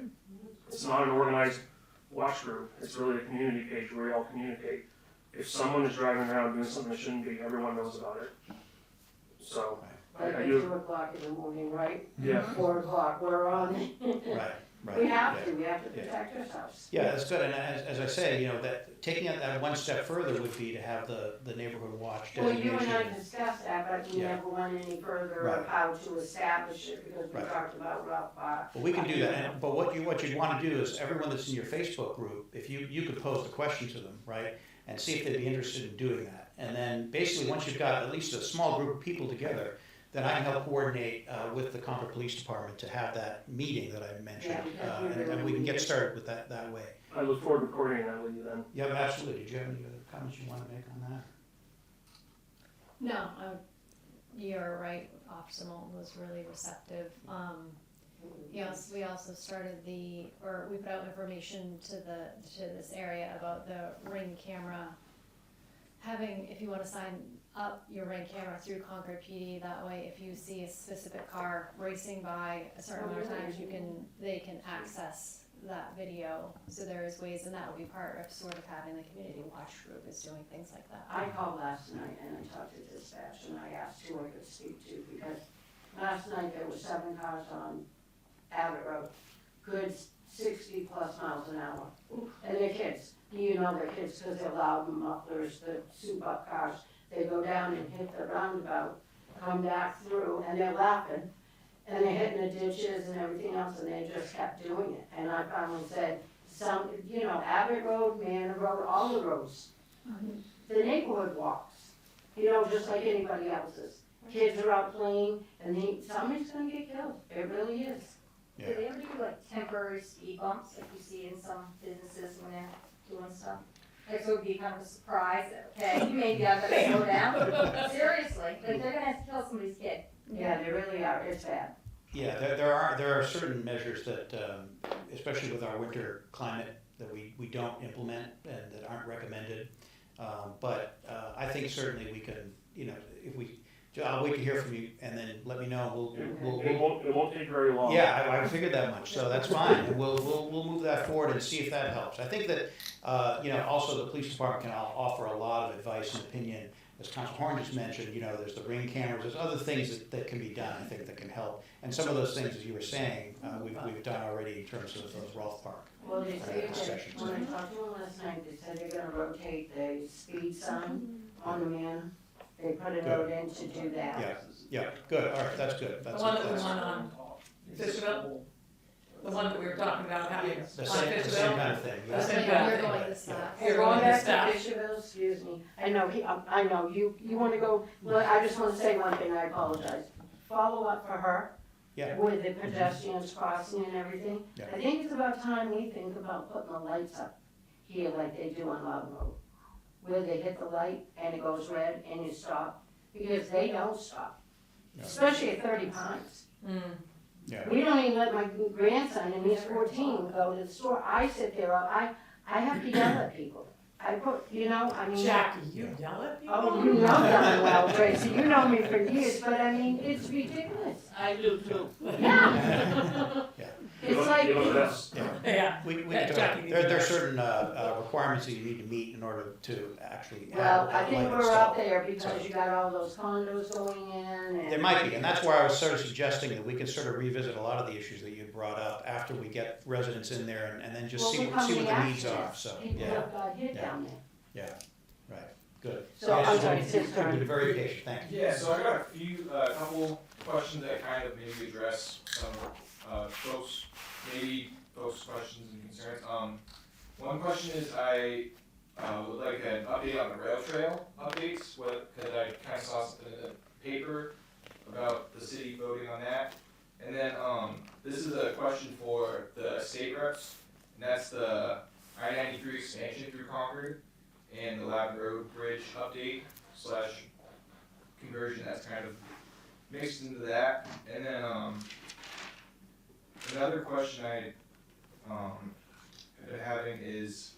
It's not an organized watch group, it's really a community page where we all communicate. If someone is driving around doing something that shouldn't be, everyone knows about it. So, Like I at do, 2 o'clock in the morning, right? yeah. 4 o'clock, we're on it. Right. We have yeah. to, we have to protect ourselves. Yeah, that's good, and as I say, that taking it that one step further would be to have the neighborhood watch Well, you designation. and I discussed that, but we Yeah. never went any further Right. of how to establish it, because we Right. talked about Rough Park. Well, we can do that, but what you'd want to do is, everyone that's in your Facebook group, if you could pose the question to them, right? And see if they'd be interested in doing that. And then, basically, once you've got at least a small group of people together, then I can help coordinate with the Concord Police Department to have that meeting that I mentioned. Yeah, because we And really we can need get it. started with that way. I look forward to coordinating that with you then. Yeah, absolutely. Did you have any other comments you want to make on that? No, you're right, Optimal was really receptive. Yes, we also started we put out information to this area about the Ring camera. If you wanna sign up your Ring camera through Concord PD, that way if you see a specific car racing by a certain amount of times, they can access that video. So there's ways, and that will be part of sort of having the community watch group, is doing things like that. I called last night and I talked to dispatch and I asked who I could speak to, because last night there were 7 cars on Abbott Road, good 60 plus miles an hour. And they're kids, you know they're kids because they're loud and mufflers, the soup up cars. They go down and hit the roundabout, come back through, and they're laughing. And they're hitting the ditches and everything else, and they just kept doing it. And I finally said, Abbott Road, Manor Road, all the roads. The neighborhood walks, just like anybody else's. Kids are out playing, and somebody's gonna get killed. It really is. Yeah. Do they ever do like temporary speed bumps, like you see in some businesses when they're doing stuff? Like, so it would be kind of a surprise, okay, maybe I better slow down. Seriously, like they're gonna have to kill somebody's kid. Yeah, they really are. It's bad. Yeah, there are certain measures that, especially with our winter climate, that we don't implement and that aren't recommended. But I think certainly we can, I'll wait to hear from you and then let me know. It won't take very long. Yeah, I figured that much, so that's fine, and we'll move that forward and see if that helps. I think that, also the police department can offer a lot of advice and opinion. As Councilor Horne just mentioned, there's the Ring cameras, there's other things that can be done, I think, that can help. And some of those things, as you were saying, we've done already in terms of those Rolfe Park. Well, they say that, Sessions. when I talked to them last night, they said they're gonna rotate the speed sign on the man. They put a note in to do that. Yeah, good, all right, that's good. The That's one that we that's- want on Fisherville? The one that we were talking about having on The same Fisherville? kind of thing. The yeah. same kind of You're thing. going to staff. You're Going going to back staff. to Fisherville, excuse me, I know, you wanna go, look, I just wanna say one thing, I apologize. Follow up for her. Yeah. With the pedestrians crossing and everything. Yeah. I think it's about time we think about putting the lights up here like they do on Loudon Road. Where they hit the light and it goes red and you stop, because they don't stop, Yeah. especially at 30 Pines. Yeah. We don't even let my grandson, and he's 14, go to the store. I sit there, I have to yell at people. I put, you know, I mean. Jackie, you yell at people? Oh, you know darn well, Tracy, you know me for years, but I mean, it's ridiculous. I do too. Yeah. Yeah. It's like, Yeah. We Yeah, can Jackie talk. needs There to are know. certain requirements that you need to meet in order to actually have well, I think light we're installed. up there because you got all those condos going in and. There might be, and that's where I was sort of suggesting that we can sort of revisit a lot of the issues that you brought up after we get residents in there and then just Well, see look how what many the needs are, accidents so, People yeah, have got hit yeah. down there. yeah, right, good. So, Yes, I'm sorry, you've it's been very patient, thank you. Yeah, so I got a few, couple questions that kind of maybe address some, folks' questions and concerns. One question is I, would like an update on the rail trail updates, cause I kinda saw something in the paper about the city voting on that. And then, this is a question for the state reps, and that's the I-93 expansion through Concord and the Loudon Road Bridge update / conversion that's kind of mixed into that. And then, another question I, have been having is,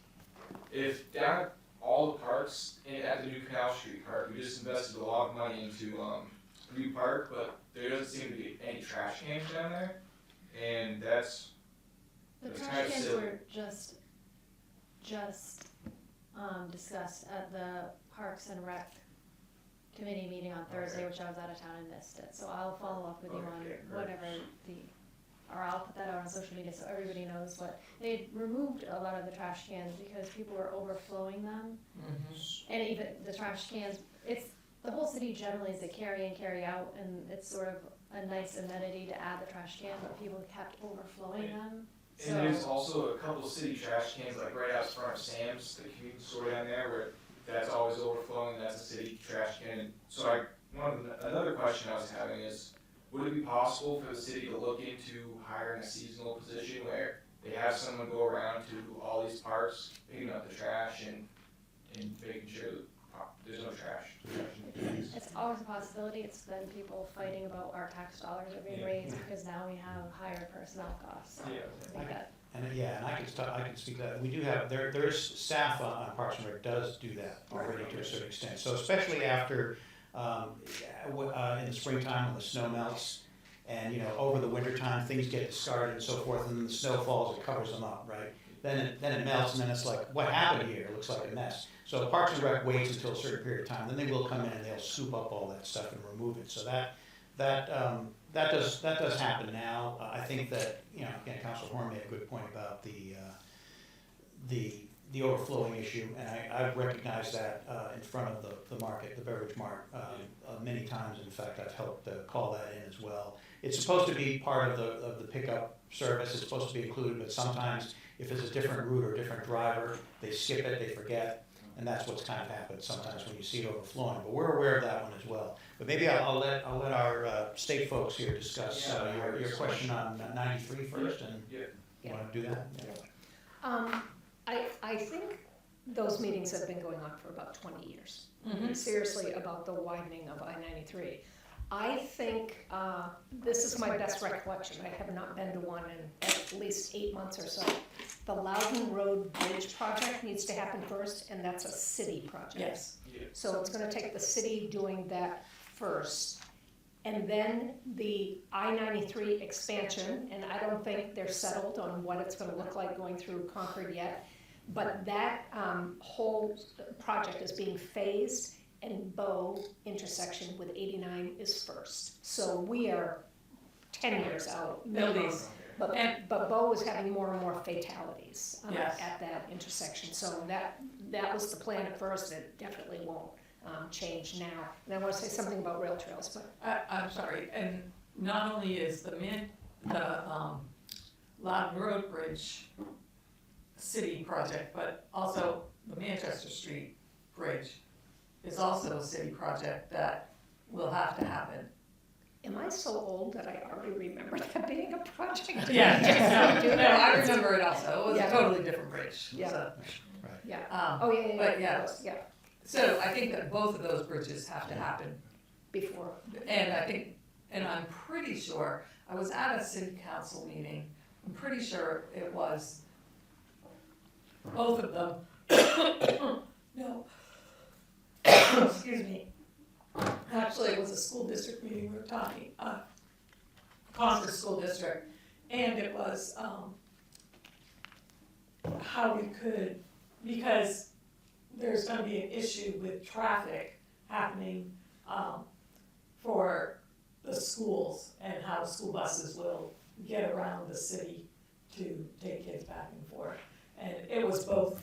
if down at all the parks and at the new Canal Street Park, we just invested a lot of money into, a new park, but there doesn't seem to be any trash cans down there, and that's The It's trash kind of cans silly. were just discussed at the Parks and Rec committee meeting on Thursday, Okay. which I was out of town and missed it, so I'll follow up with you on Okay, great. whatever or I'll put that out on social media so everybody knows what, they removed a lot of the trash cans because people were overflowing them. And even the trash cans, it's, the whole city generally is a carry in, carry out, and it's sort of a nice amenity to add the trash can, but people kept overflowing them. And there's also a couple of city trash cans, like right out front of Sam's, the convenience store down there, where that's always overflowing, that's a city trash can. And so another question I was having is, would it be possible for the city to look into hiring a seasonal position where they have someone go around to all these parks, picking up the trash and making sure that there's no trash? It's always a possibility, it's then people fighting about our tax dollars are being Yeah. raised because now we have higher personnel costs. So Yeah. I think that, And I can speak to that. We do have, there is staff on Parks and Rec does do that already to a certain extent. So especially after, in the springtime when the snow melts and, over the winter time, things get discarded and so forth, and then the snow falls, it covers them up, right? Then it melts and then it's like, what happened here? It looks like a mess. So Parks and Rec waits until a certain period of time, then they will come in and they'll scoop up all that stuff and remove it. So that does happen now. I think that, again, Councilor Horne made a good point about the overflowing issue, and I've recognized that in front of the market, the beverage mart, many times. In fact, I've helped call that in as well. It's supposed to be part of the pickup service. It's supposed to be included, but sometimes if it's a different route or a different driver, they skip it, they forget. And that's what's kind of happened sometimes when you see it overflowing, but we're aware of that one as well. But maybe I'll let our state folks here discuss your question on 93 first, and you want to do that? Yeah. I think those meetings have been going on for about 20 years. Seriously, about the widening of I-93. I think this is my best recollection. I have not been to one in at least 8 months or so. The Loudon Road Bridge project needs to happen first, and that's a city project. Yes. So it's gonna take the city doing that first. And then the I-93 expansion, and I don't think they're settled on what it's gonna look like going through Concord yet. But that whole project is being phased, and Bow intersection with 89 is first. So we are 10 years out minimum. But Bow is having more and more fatalities Yes. at that intersection. So that was the plan at first, it definitely won't change now. And I want to say something about rail trails, but I'm sorry, and not only is the Loudon Road Bridge city project, but also the Manchester Street Bridge is also a city project that will have to happen. am I so old that I already remember that being a project? Yeah, Do no, that? I remember it also, it was Yeah. a totally different bridge. Yeah. So, Yeah, oh, yeah, but yeah. yeah, So I think that both of those bridges have to happen. before. And I'm pretty sure, I was at a city council meeting, I'm pretty sure it was both of them. No, excuse me. Actually, it was a school district meeting, we were talking, Concord School District, and it was, how we could, because there's gonna be an issue with traffic happening, for the schools and how school buses will get around the city to take kids back and forth. And it was both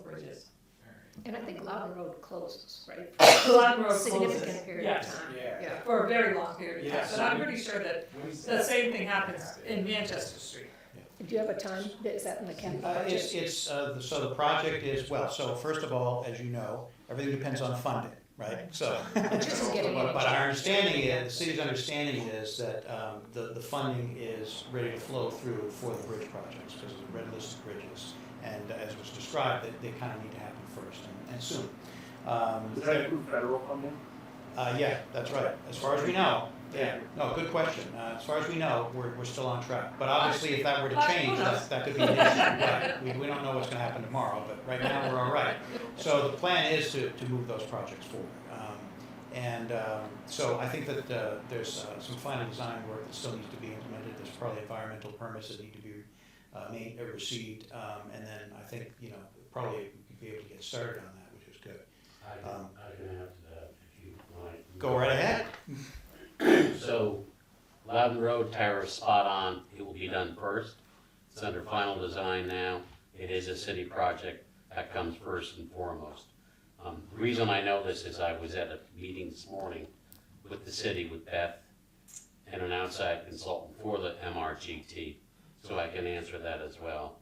bridges. And I think Loudon Road closes, right? Loudon Road Significant closes, period yes. of time. Yeah. For a very long period of Yeah, time, so but I'm we- pretty sure that the same thing happens in Manchester Street. Do you have a time? Is that in the capital budget? So the project is, well, so first of all, as you know, everything depends on funding, right? So, Just getting but it. our understanding is, the city's understanding is that the funding is ready to flow through for the bridge projects, because of the red list of bridges. And as was described, they kind of need to happen first and soon. Does that include federal funding? Yeah, that's right. As far as we know, yeah. No, good question. As far as we know, we're still on track. But obviously, if that were to change, that could be an issue. Right. We don't know what's gonna happen tomorrow, but right now, we're all right. So the plan is to move those projects forward. So I think that there's some final design work that still needs to be implemented. There's probably environmental permits that need to be received. And then I think, probably we could be able to get started on that, which is good. I can add to that if you want. Go right ahead. So, Loudon Road Tower is spot on, it will be done first. It's under final design now, it is a city project, that comes first and foremost. The reason I know this is I was at a meeting this morning with the city, with Beth, and an outside consultant for the MRGT, so I can answer that as well.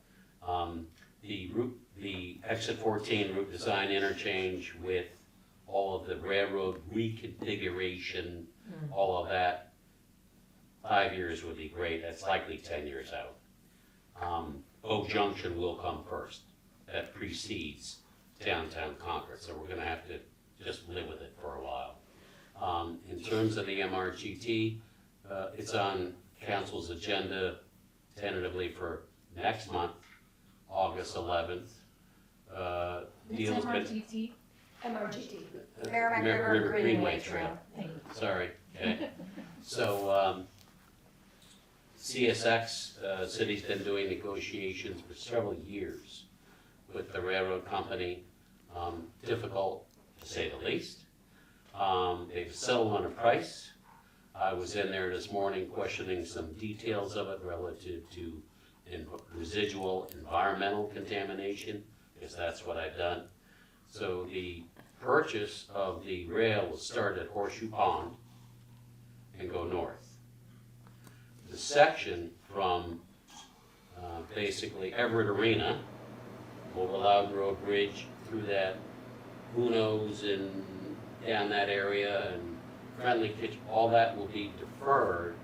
The exit 14 route design interchange with all of the railroad reconfiguration, all of that, 5 years would be great, that's likely 10 years out. Oak Junction will come first, that precedes downtown Concord, so we're gonna have to just live with it for a while. In terms of the MRGT, it's on council's agenda tentatively for next month, August 11th. Deal's been- MRGT. Merrimack River River Greenway Trail. Sorry, okay. So, CSX, city's been doing negotiations for several years with the railroad company. Difficult, to say the least. They've settled on a price. I was in there this morning questioning some details of it relative to residual environmental contamination, because that's what I've done. So the purchase of the rail will start at Horseshoe Pond and go north. The section from basically Everett Arena over Loudon Road Bridge through that Uno's and down that area and Friendly Kitchen, all that will be deferred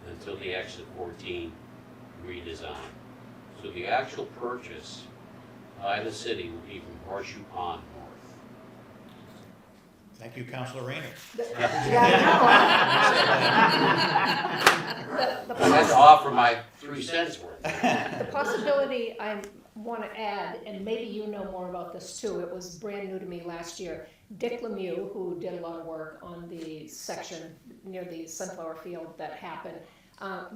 until the exit 14 redesign. So the actual purchase by the city will be from Horseshoe Pond north. Thank you, Councilor Rayner. The I had to offer my 3 cents worth. The possibility I want to add, and maybe you know more about this too, it was brand new to me last year. Dick Lemieux, who did a lot of work on the section near the sunflower field that happened,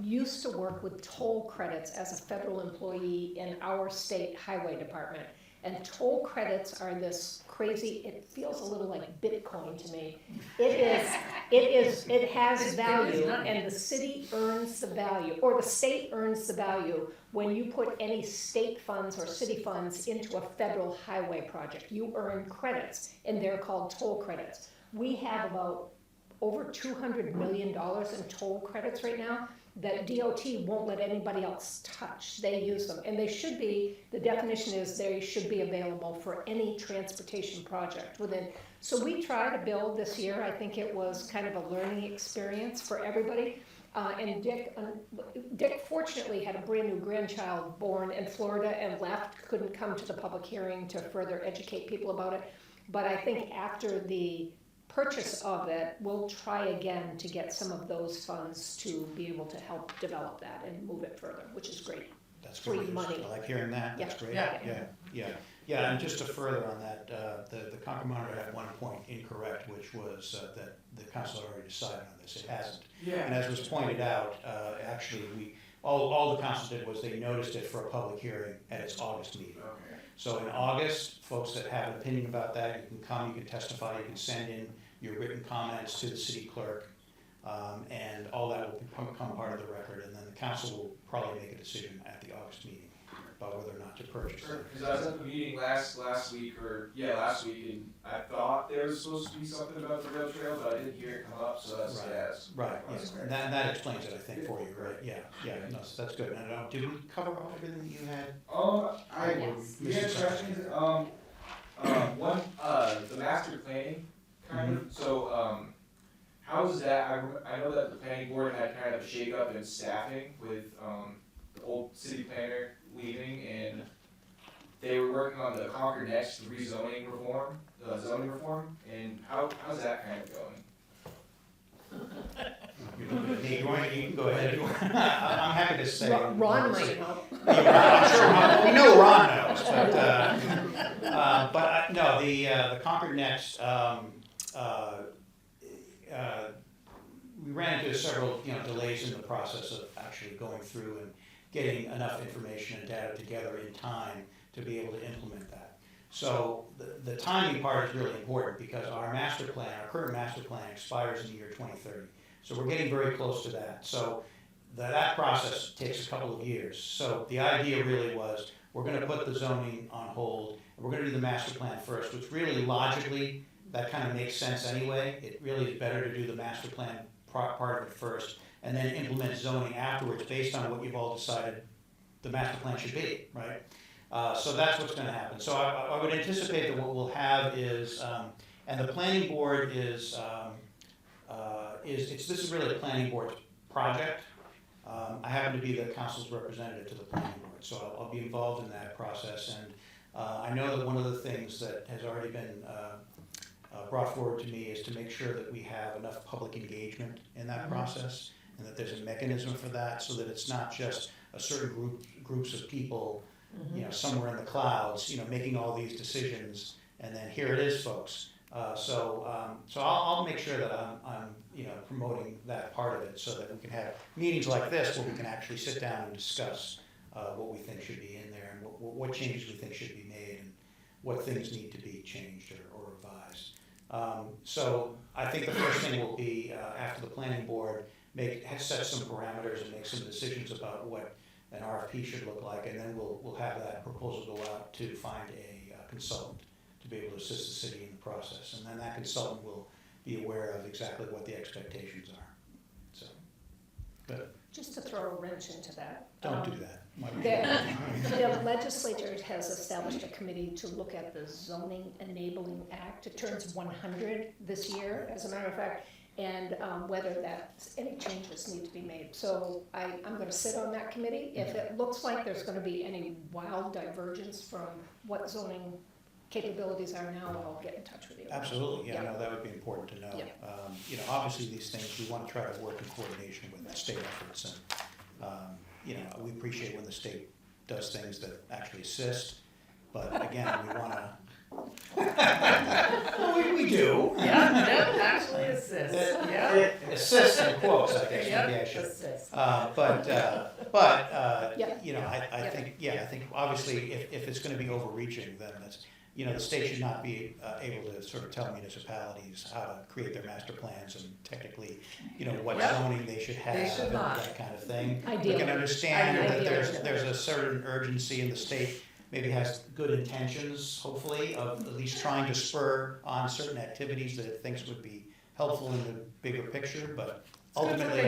used to work with toll credits as a federal employee in our state highway department. And toll credits are this crazy, it feels a little like Bitcoin to me. It has value, and the city earns the value, or the state earns the value when you put any state funds or city funds into a federal highway project. You earn credits, and they're called toll credits. We have about over $200 million in toll credits right now that DOT won't let anybody else touch. They use them, and they should be, the definition is they should be available for any transportation project within. So we try to build this year, I think it was kind of a learning experience for everybody. And Dick fortunately had a brand new grandchild born in Florida and left, couldn't come to the public hearing to further educate people about it. But I think after the purchase of it, we'll try again to get some of those funds to be able to help develop that and move it further, which is great. That's Free good news. money. I like hearing that, that's great, Yeah. Yeah, and just to further on that, the Concord Monitor had one point incorrect, which was that the council had already decided on this, it hasn't. And as was pointed out, actually, all the council did was they noticed it for a public hearing at its August meeting. Okay. So in August, folks that have an opinion about that, you can come, you can testify, you can send in your written comments to the city clerk, and all that will become part of the record, and then the council will probably make a decision at the August meeting about whether or not to purchase it. Because I was at the meeting last week, and I thought there was supposed to be something about the rail trail, but I didn't hear it come up, so that's, Right. yes. Right, yes, and that explains it, I think, for you, right, yeah, no, so that's good. And did we cover all everything that you had? Yes. Questions, one, the master planning, kind of, so, how is that, I know that the planning board had kind of a shakeup in staffing with, the old city planner leaving, and they were working on the Concord Next zoning reform, and how's that kind of going? You can go ahead. I'm happy to say. Ron might know. I'm sure we know Ron knows, but no, the Concord Next, we ran into several, delays in the process of actually going through and getting enough information and data together in time to be able to implement that. So the timing part is really important because our current master plan expires in the year 2030. So we're getting very close to that. So that process takes a couple of years. So the idea really was, we're gonna put the zoning on hold, and we're gonna do the master plan first, which really logically, that kind of makes sense anyway. It really is better to do the master plan part of it first, and then implement zoning afterwards based on what you've all decided the master plan should be, right? So that's what's gonna happen. So I would anticipate that what we'll have is, and the planning board this is really a planning board project. I happen to be the council's representative to the planning board, so I'll be involved in that process. And I know that one of the things that has already been brought forward to me is to make sure that we have enough public engagement in that process, and that there's a mechanism for that, so that it's not just a certain groups of people, somewhere in the clouds, making all these decisions, and then here it is, folks. So I'll make sure that I'm promoting that part of it, so that we can have meetings like this where we can actually sit down and discuss what we think should be in there, and what changes we think should be made, and what things need to be changed or revised. So I think the first thing will be, after the planning board set some parameters and make some decisions about what an RFP should look like, and then we'll have that proposal go out to find a consultant to be able to assist the city in the process. And then that consultant will be aware of exactly what the expectations are. So, but Just to throw a wrench into that. don't do that. The legislature has established a committee to look at the Zoning Enabling Act. It turns 100 this year, as a matter of fact, and whether any changes need to be made. So I'm gonna sit on that committee. If it looks like there's gonna be any wild divergence from what zoning capabilities are now, I'll get in touch with you. Absolutely, Yeah. no, that would be important to know. Yeah. Obviously these things, we want to try to work in coordination with the state efforts, and, we appreciate when the state does things that actually assist, but again, we want to. We do. Actually assist, Assist in quotes, I guess, maybe I should. assist. I think obviously if it's gonna be overreaching, then that's, the state should not be able to sort of tell municipalities how to create their master plans and technically, what zoning they should have. They should and not. that kind of thing. We Ideally. can understand that Ideally. there's a certain urgency, and the state maybe has good intentions, hopefully, of at least trying to spur on certain activities that it thinks would be helpful in the bigger picture, but ultimately.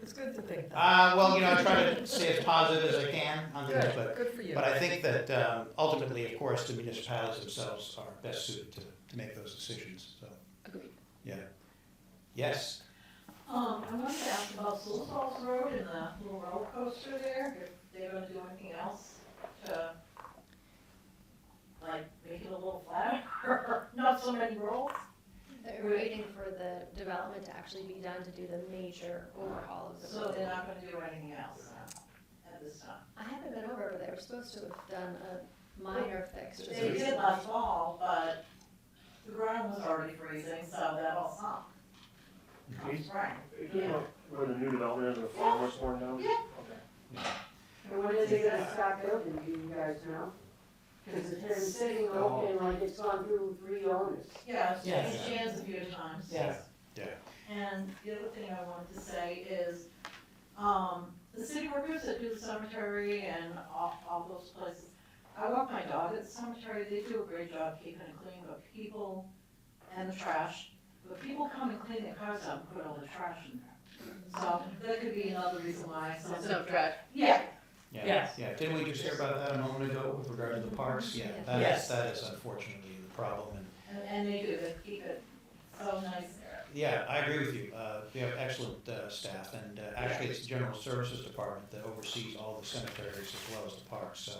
It's good to think that. I try to stay as positive as I can on this, Good for you. but I think that ultimately, of course, the municipalities themselves are best suited to make those decisions, so. Agreed. Yeah. Yes? I wanted to ask about Sioux Falls Road and the little roller coaster there, if they're gonna do anything else to, like, make it a little flatter, or not so many rolls? They're waiting for the development to actually be done to do the major overhaul of the So road. they're not gonna do anything else at this time? I haven't been over, but they were supposed to have done a minor fix just They did recently. last fall, but the ground was already freezing, so that all sunk. Please? Right. Where the new development is, the farm was torn down? Yeah. Okay. And when is it gonna start building, do you guys know? Cause it's been sitting open like it's gone through 3 owners. Yes, Yes. it changed a few times. Yes. Yeah. And the other thing I wanted to say is, the city workers that do the cemetery and all those places, I walk my dog at the cemetery, they do a great job keeping it clean, but people, and the trash, but people come and clean their cars up and put all the trash in there. So that could be another reason why some. So trash. Yeah, Yeah, Yes. yeah, didn't we just hear about that a moment ago with regard to the parks? Yeah, Yes. that is unfortunately the problem, and and they do, they keep it so nice there. yeah, I agree with you. We have excellent staff, and actually, it's the General Services Department that oversees all the cemeteries as well as the parks, so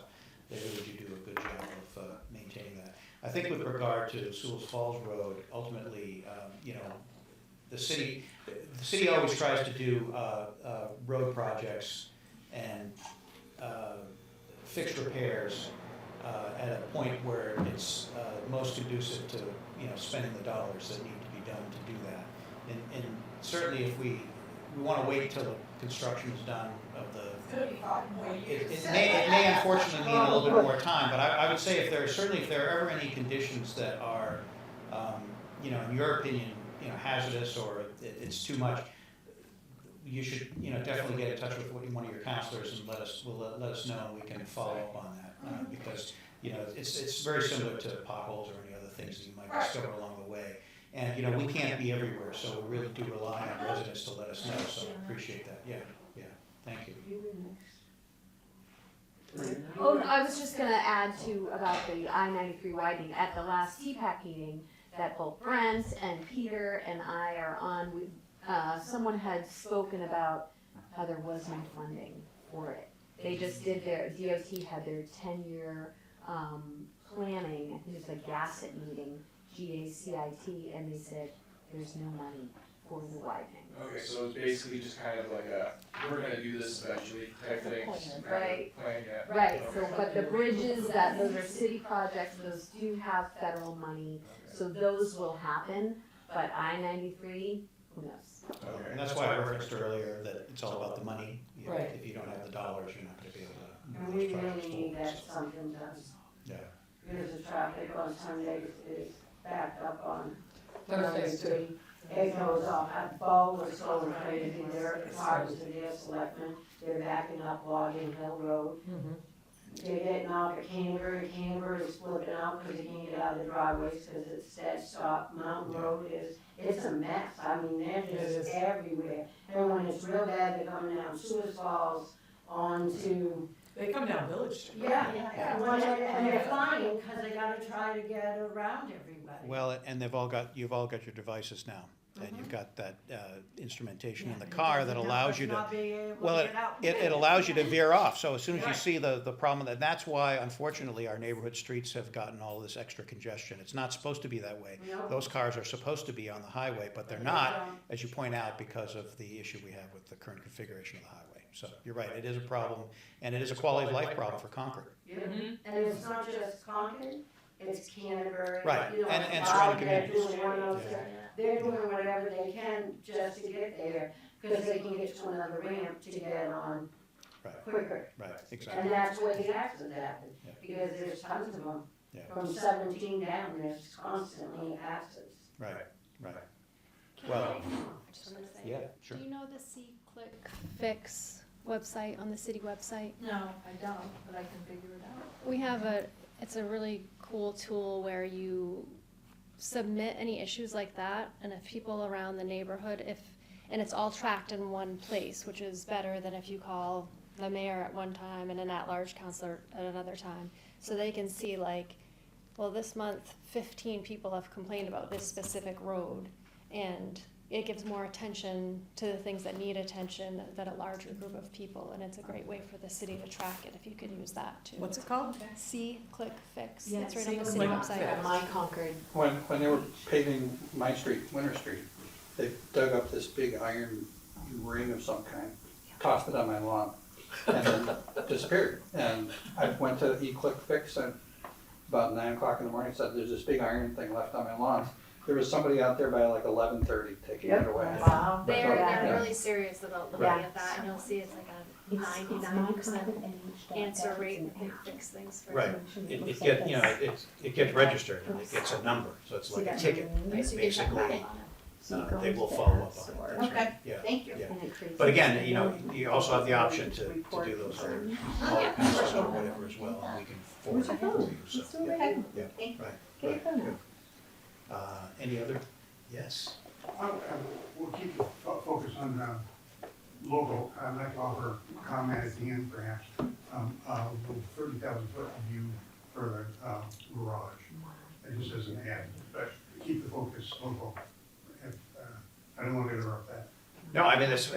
they really do a good job of maintaining that. I think with regard to Sewell's Falls Road, ultimately, you know, the city always tries to do road projects and fixed repairs at a point where it's most conducive to, you know, spending the dollars that need to be done to do that. And certainly if we want to wait till the construction is done of the, Could be 5 more years. it may unfortunately mean a little bit more time, but I would say if there are ever any conditions that are, you know, in your opinion, you know, hazardous or it's too much, you should, you know, definitely get in touch with one of your counselors and let us know, and we can follow up on that, because, you know, it's very similar to potholes or any other things that you might discover along the way. And, you know, we can't be everywhere, so we really do rely on residents to let us know, so appreciate that, yeah, thank you. Oh, I was just gonna add to about the I-93 widening. At the last CPAC meeting that both Brent and Peter and I are on, someone had spoken about how there was no funding for it. They just did DOT had their 10-year planning, I think it was a GACIT meeting, GACIT, and they said there's no money for the widening. Okay, so it's basically just kind of like we're gonna do this eventually type thing. Right. Plan, yeah. Right, so, but the bridges, those are city projects, those do have federal money, so those will happen, but I-93, who knows? Okay, and that's why I referenced earlier that it's all about the money. You know, Right. If you don't have the dollars, you're not gonna be able And to we move those projects really need forward. that something done. Yeah. Because the traffic on Sundays is backed up on Thursdays too. Street. It goes off, at Bo was so crazy, their cars are there, selectmen, they're backing up Logging Hill Road. They're getting off at Canterbury is flipping out because they can't get out of the driveways because it's dead stop. Mountain Road it's a mess, I mean, they're just everywhere. And when it's real bad, they're coming down Sewell's Falls onto, They come down Village Street. yeah, and they're flying because they gotta try to get around everybody. Well, and you've all got your devices now, and you've got that instrumentation in the car that allows you to, well, it allows you to veer off. So as soon as you see the problem, and that's why unfortunately our neighborhood streets have gotten all this extra congestion. It's not supposed to be that way. No. Those cars are supposed to be on the highway, but they're not, as you point out, because of the issue we have with the current configuration of the highway. So you're right, it is a problem, and it is a quality of life problem for Concord. Yeah. And it's not just Concord, it's Canterbury. Right, you know, and Todd, surrounding they're communities. doing one of those, they're doing whatever they can just to get there, because they can get to another ramp to get on Right, quicker. right, exactly. And that's where the accidents happen, Yeah. because there's tons of them. Yeah. From 17 down, there's constantly accidents. Right, right. Can Well, I just wanna say, Yeah, sure. do you know the C-Click Fix website on the city website? No, I don't, but I can figure it out. We have it's a really cool tool where you submit any issues like that, and if people around the neighborhood, and it's all tracked in one place, which is better than if you call the mayor at one time and an at-large counselor at another time. So they can see like, well, this month 15 people have complained about this specific road, and it gives more attention to the things that need attention than a larger group of people, and it's a great way for the city to track it if you could use that too. What's it called? See, click, fix. Yeah, It's right see, on the click, city fix. website. My Concord. When they were paving my street, Winter Street, they dug up this big iron ring of some kind, tossed it on my lawn, and then disappeared. And I went to E-Click Fix and about 9 o'clock in the morning, said, there's this big iron thing left on my lawn. There was somebody out there by like 11:30 taking it away. Wow. They're Yeah. really serious about looking Yeah. at that, and you'll see it's like a 99% answer rate, and they fix things for Right, it get, you know, it gets registered and it gets a number, so it's like a ticket, Right, so you can check basically. back on it. They will follow up on it, that's Okay, right, yeah. thank you. Yeah. And it creates But again, a- you know, you also have the option to do those other smaller pieces or whatever as well, and we can forward it for you, so, yeah, Okay, yeah, thank you. right, good. Any other, yes? We'll keep the focus on local. I'd like to offer a comment at the end perhaps. A 30,000-foot view for the garage. It just as an ad, but keep the focus local. I don't want to interrupt that. No, I mean, this,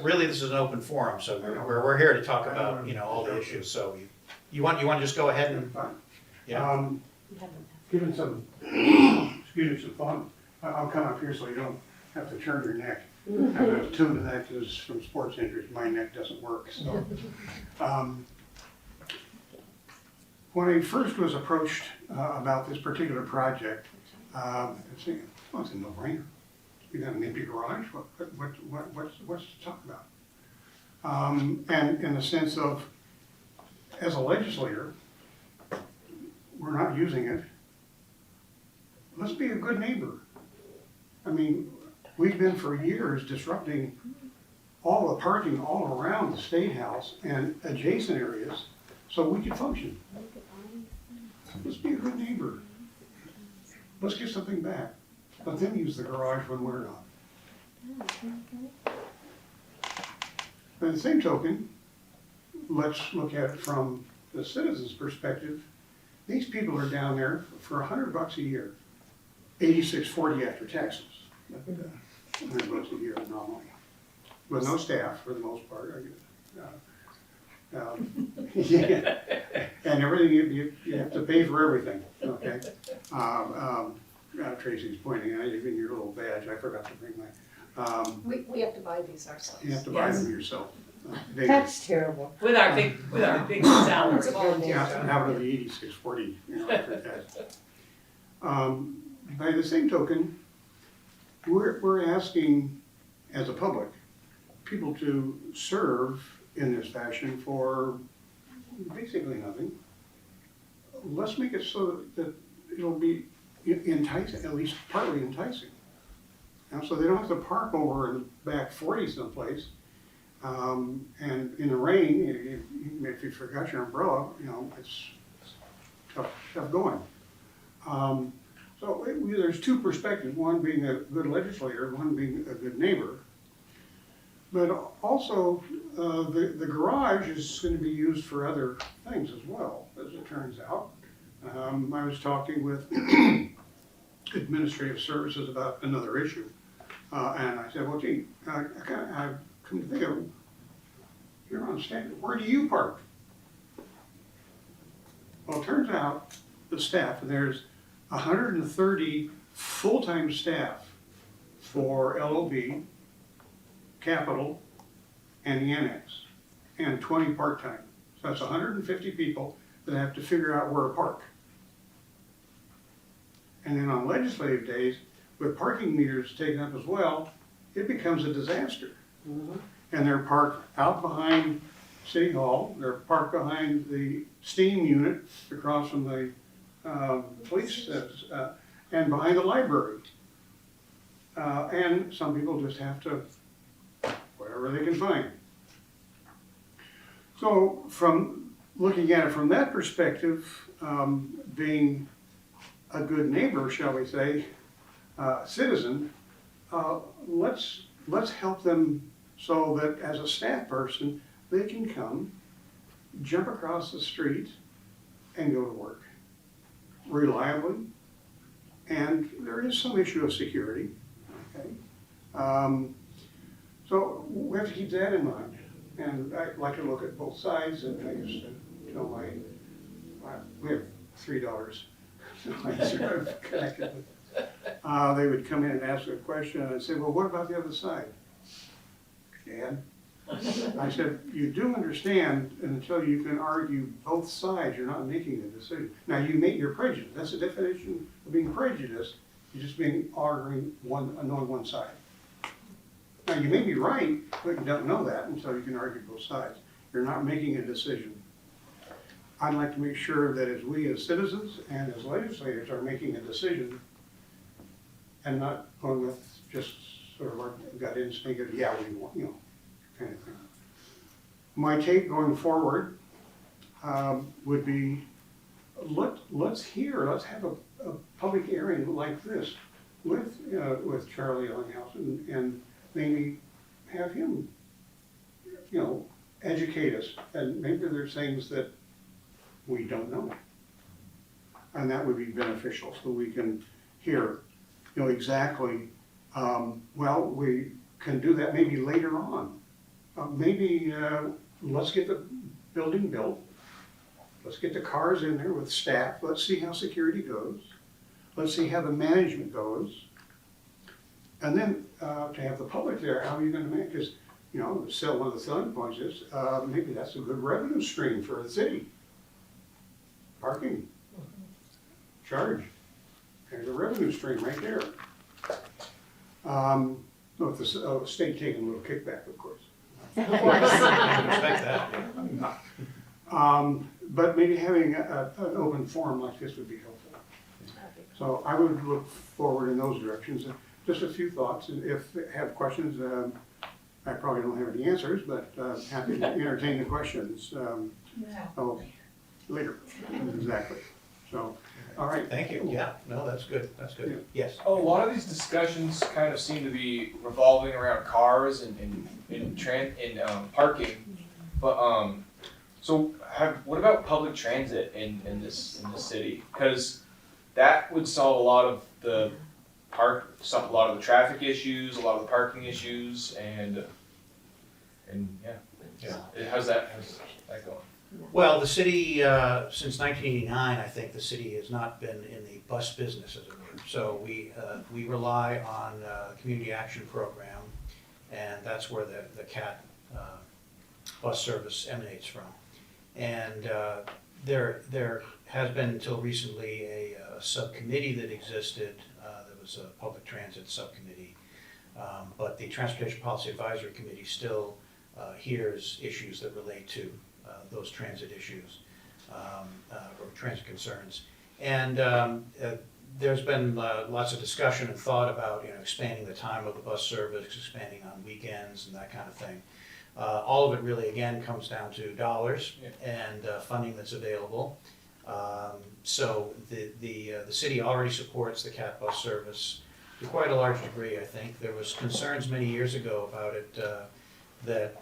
really, this is an open forum, so we're here to talk about, you know, all the issues, so you want to just go ahead and, Fine. yeah, Given some, excuse me, some fun, I'll come up here so you don't have to turn your neck. I'm attuned to that because from sports injuries, my neck doesn't work, so. When I first was approached about this particular project, I was thinking, oh, it's a no-brainer. You got an empty garage, what's to talk about? And in the sense of, as a legislator, we're not using it. Let's be a good neighbor. I mean, we've been for years disrupting all the parking all around the State House and adjacent areas so we could function. Let's be a good neighbor. Let's get something back. Let them use the garage when we're not. By the same token, let's look at it from the citizens' perspective. These people are down there for $100 a year, $86.40 after taxes. $100 a year nominally, with no staff for the most part. Yeah. And everything you have to pay for everything. Okay. Tracy's pointing at even your little badge. I forgot to bring my. We have to buy these ourselves. You have to buy them yourself. That's terrible. With our big salary. Yeah, out of the 86.40, you know, after tax. By the same token, we're asking, as a public, people to serve in this fashion for basically nothing. Let's make it so that it'll be enticing, at least partly enticing. And so they don't have to park over in the back 40 someplace. And in the rain, if you forgot your umbrella, you know, it's tough going. So there's two perspectives, one being a good legislator, one being a good neighbor. But also, the garage is going to be used for other things as well, as it turns out. I was talking with administrative services about another issue. And I said, well, gee, I've come to think of, you're on standard, where do you park? Well, it turns out the staff, and there's 130 full-time staff for LOB, Capital, and the Annex, and 20 part-time. So that's 150 people that have to figure out where to park. And then on legislative days, with parking meters taken up as well, it becomes a disaster. And they're parked out behind City Hall, they're parked behind the steam unit across from the police, and behind the library. And some people just have to, wherever they can find. So from looking at it from that perspective, being a good neighbor, shall we say, citizen, let's help them so that as a staff person, they can come, jump across the street, and go to work reliably. And there is some issue of security, okay? So we have to keep that in mind. And I like to look at both sides, and I used to tell we have 3 daughters, so I sort of connected with them. They would come in and ask a question, and I'd say, well, what about the other side? Dad? I said, you do understand, until you can argue both sides, you're not making a decision. Now, you're prejudiced. That's the definition of being prejudiced. You're just arguing on one side. Now, you may be right, but you don't know that until you can argue both sides. You're not making a decision. I'd like to make sure that as we as citizens and as legislators are making a decision and not going with just sort of our gut instinct of, yeah, we want, kind of thing. My take going forward would be, let's have a public hearing like this with Charlie Ellinghouse and maybe have him, educate us. And maybe there's things that we don't know. And that would be beneficial, so we can hear, exactly, we can do that maybe later on. Maybe let's get the building built. Let's get the cars in there with staff. Let's see how security goes. Let's see how the management goes. And then to have the public there, how are you going to make this? One of the selling points is maybe that's a good revenue stream for the city. Parking, charge. There's a revenue stream right there. With the state taking a little kickback, of course. Of course, I expect that. But maybe having an open forum like this would be helpful. So I would look forward in those directions. Just a few thoughts, and if you have questions, I probably don't have any answers, but happy to entertain the questions. Later, exactly. So, all right. Thank you. Yeah, no, that's good. That's good. Yeah. Yes. A lot of these discussions kind of seem to be revolving around cars and parking, but so what about public transit in this city? Because that would solve a lot of the traffic issues, a lot of the parking issues, and yeah. How's that going? Well, the city, since 1989, I think the city has not been in the bus business, as it were. So we rely on the community action program, and that's where the CAT bus service emanates from. And there has been until recently a subcommittee that existed. There was a public transit subcommittee, but the Transportation Policy Advisory Committee still hears issues that relate to those transit issues or transit concerns. And there's been lots of discussion and thought about expanding the time of the bus service, expanding on weekends and that kind of thing. All of it really, again, comes down to dollars and funding that's available. So the city already supports the CAT bus service to quite a large degree, I think. There was concerns many years ago about it that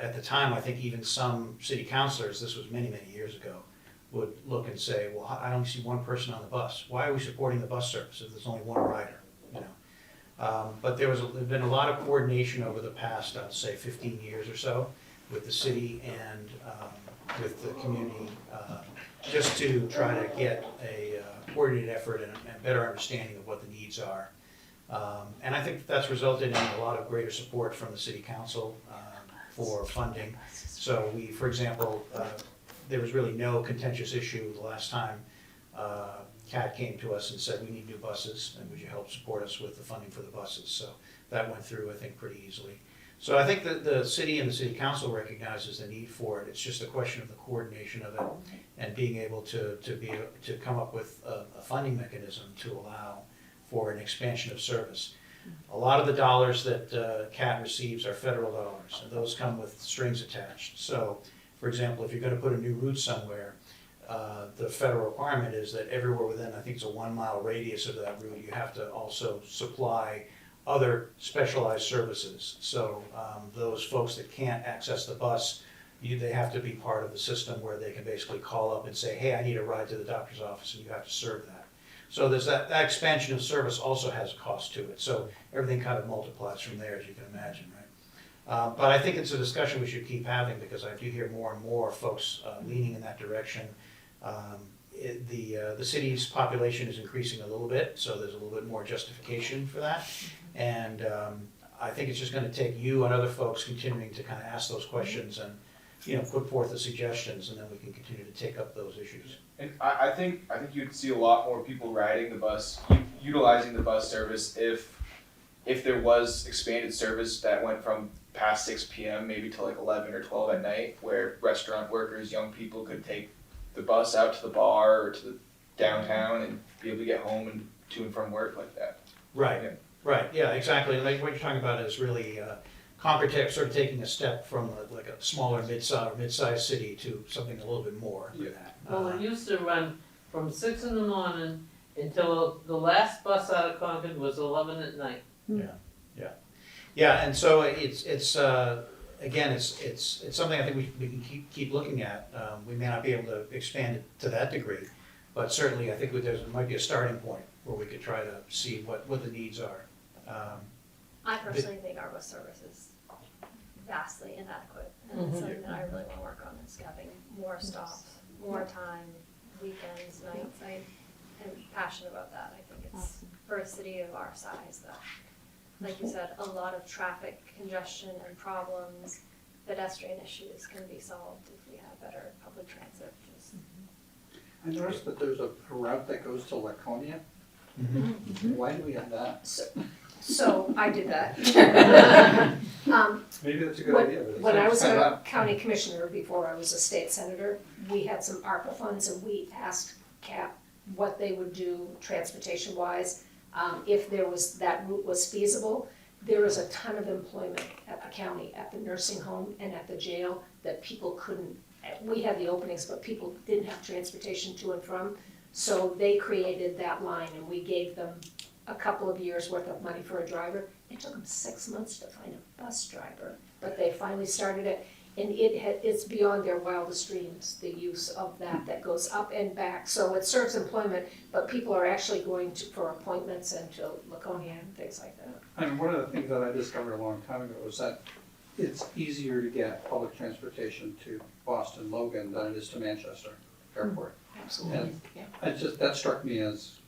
at the time, I think even some city councilors, this was many, many years ago, would look and say, well, I only see one person on the bus. Why are we supporting the bus service if there's only one rider? But there's been a lot of coordination over the past, I'd say, 15 years or so with the city and with the community, just to try to get a coordinated effort and a better understanding of what the needs are. And I think that's resulted in a lot of greater support from the city council for funding. So we, for example, there was really no contentious issue the last time CAT came to us and said, we need new buses, and would you help support us with the funding for the buses? So that went through, I think, pretty easily. So I think that the city and the city council recognizes the need for it. It's just a question of the coordination of it and being able to come up with a funding mechanism to allow for an expansion of service. A lot of the dollars that CAT receives are federal dollars, and those come with strings attached. So, for example, if you're going to put a new route somewhere, the federal requirement is that everywhere within, I think it's a 1 mile radius of that route, you have to also supply other specialized services. So those folks that can't access the bus, they have to be part of the system where they can basically call up and say, hey, I need a ride to the doctor's office, and you have to serve that. So there's that expansion of service also has a cost to it, so everything kind of multiplies from there, as you can imagine, right? But I think it's a discussion we should keep having, because I do hear more and more folks leaning in that direction. The city's population is increasing a little bit, so there's a little bit more justification for that. And I think it's just gonna take you and other folks continuing to kind of ask those questions and, put forth the suggestions, and then we can continue to take up those issues. And I think you'd see a lot more people riding the bus, utilizing the bus service if there was expanded service that went from past 6 p.m. maybe to like 11 or 12 at night, where restaurant workers, young people could take the bus out to the bar or to the downtown and be able to get home and to and from work like that. Right, Yeah. right, yeah, exactly. And like what you're talking about is really Concord sort of taking a step from like a smaller mid-sized city to something a little bit more than that. Well, it used to run from 6 in the morning until the last bus out of Concord was 11 at night. Yeah, and so it's again, it's something I think we can keep looking at. We may not be able to expand it to that degree, but certainly I think there might be a starting point where we could try to see what the needs are. I personally think our bus service is vastly inadequate, and it's something that I really want to work on, is having more stops, more time, weekends, nights. I am passionate about that. I think it's, for a city of our size, that, like you said, a lot of traffic congestion and problems, pedestrian issues can be solved if we have better public transit. I noticed that there's a route that goes to Laconia. Why do we have that? So I did that. Maybe that's a good idea. but it's When I was kind of a county commissioner before I was a state senator, we had some ARPA funds and we asked CAP what they would do transportation-wise, if that route was feasible. There was a ton of employment at the county, at the nursing home and at the jail that people couldn't, we had the openings, but people didn't have transportation to and from. So they created that line and we gave them a couple of years worth of money for a driver. It took them 6 months to find a bus driver, but they finally started it. And it's beyond their wildest dreams, the use of that goes up and back. So it serves employment, but people are actually going for appointments and to Laconia and things like that. I mean, one of the things that I discovered a long time ago was that it's easier to get public transportation to Boston Logan than it is to Manchester Airport. Absolutely. And that struck me as,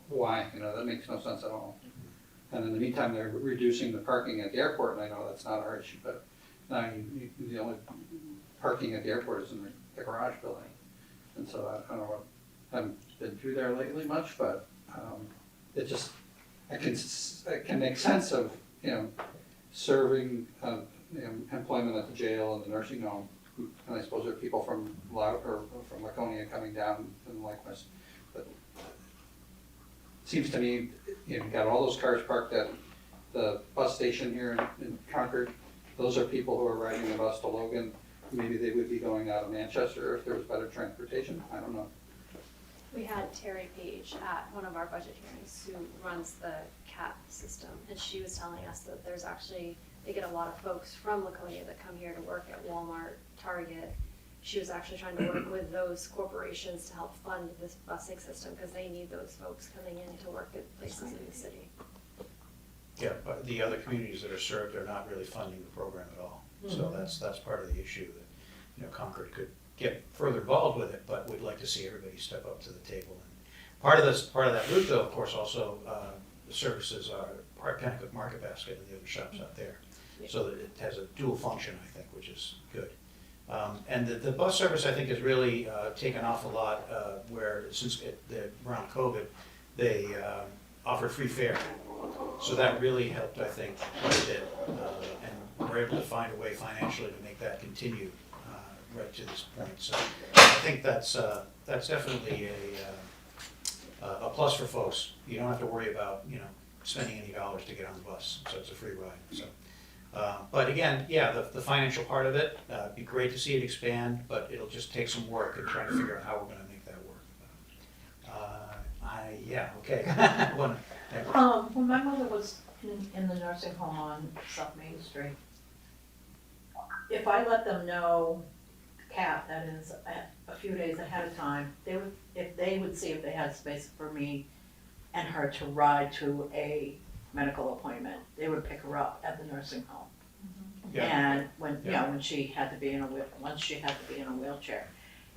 why, that makes no sense at all. And in the meantime, they're reducing the parking at the airport, and I know that's not our issue, but now the only parking at the airport is in the garage building. And so I don't know I haven't been through there lately much, but it just, I can make sense of, serving employment at the jail and the nursing home. And I suppose there are people from Laconia coming down and likewise. But it seems to me, you've got all those cars parked at the bus station here in Concord. Those are people who are riding the bus to Logan. Maybe they would be going out of Manchester if there was better transportation. I don't know. We had Terry Page at one of our budget hearings who runs the CAP system, and she was telling us that they get a lot of folks from Laconia that come here to work at Walmart, Target. She was actually trying to work with those corporations to help fund this busing system, because they need those folks coming in to work at places in the city. Yeah, but the other communities that are served are not really funding the program at all. So that's part of the issue, that, Concord could get further involved with it, but we'd like to see everybody step up to the table. And part of that route, though, of course, also, the services are part Penacook Market Basket and the other shops out there. So that it has a dual function, I think, which is good. And the bus service, I think, has really taken off a lot, where since around COVID, they offered free fare. So that really helped, I think, quite a bit. And we're able to find a way financially to make that continue right to this point. So I think that's definitely a plus for folks. You don't have to worry about, spending any dollars to get on the bus, so it's a free ride. So. But again, yeah, the financial part of it, it'd be great to see it expand, but it'll just take some work and trying to figure out how we're gonna make that work. Okay. When my mother was in the nursing home on South Main Street, if I let them know Cat, that is, a few days ahead of time, they would see if they had space for me and her to ride to a medical appointment. They would pick her up at the nursing home. Yeah. And when, when she had to be in a once she had to be in a wheelchair.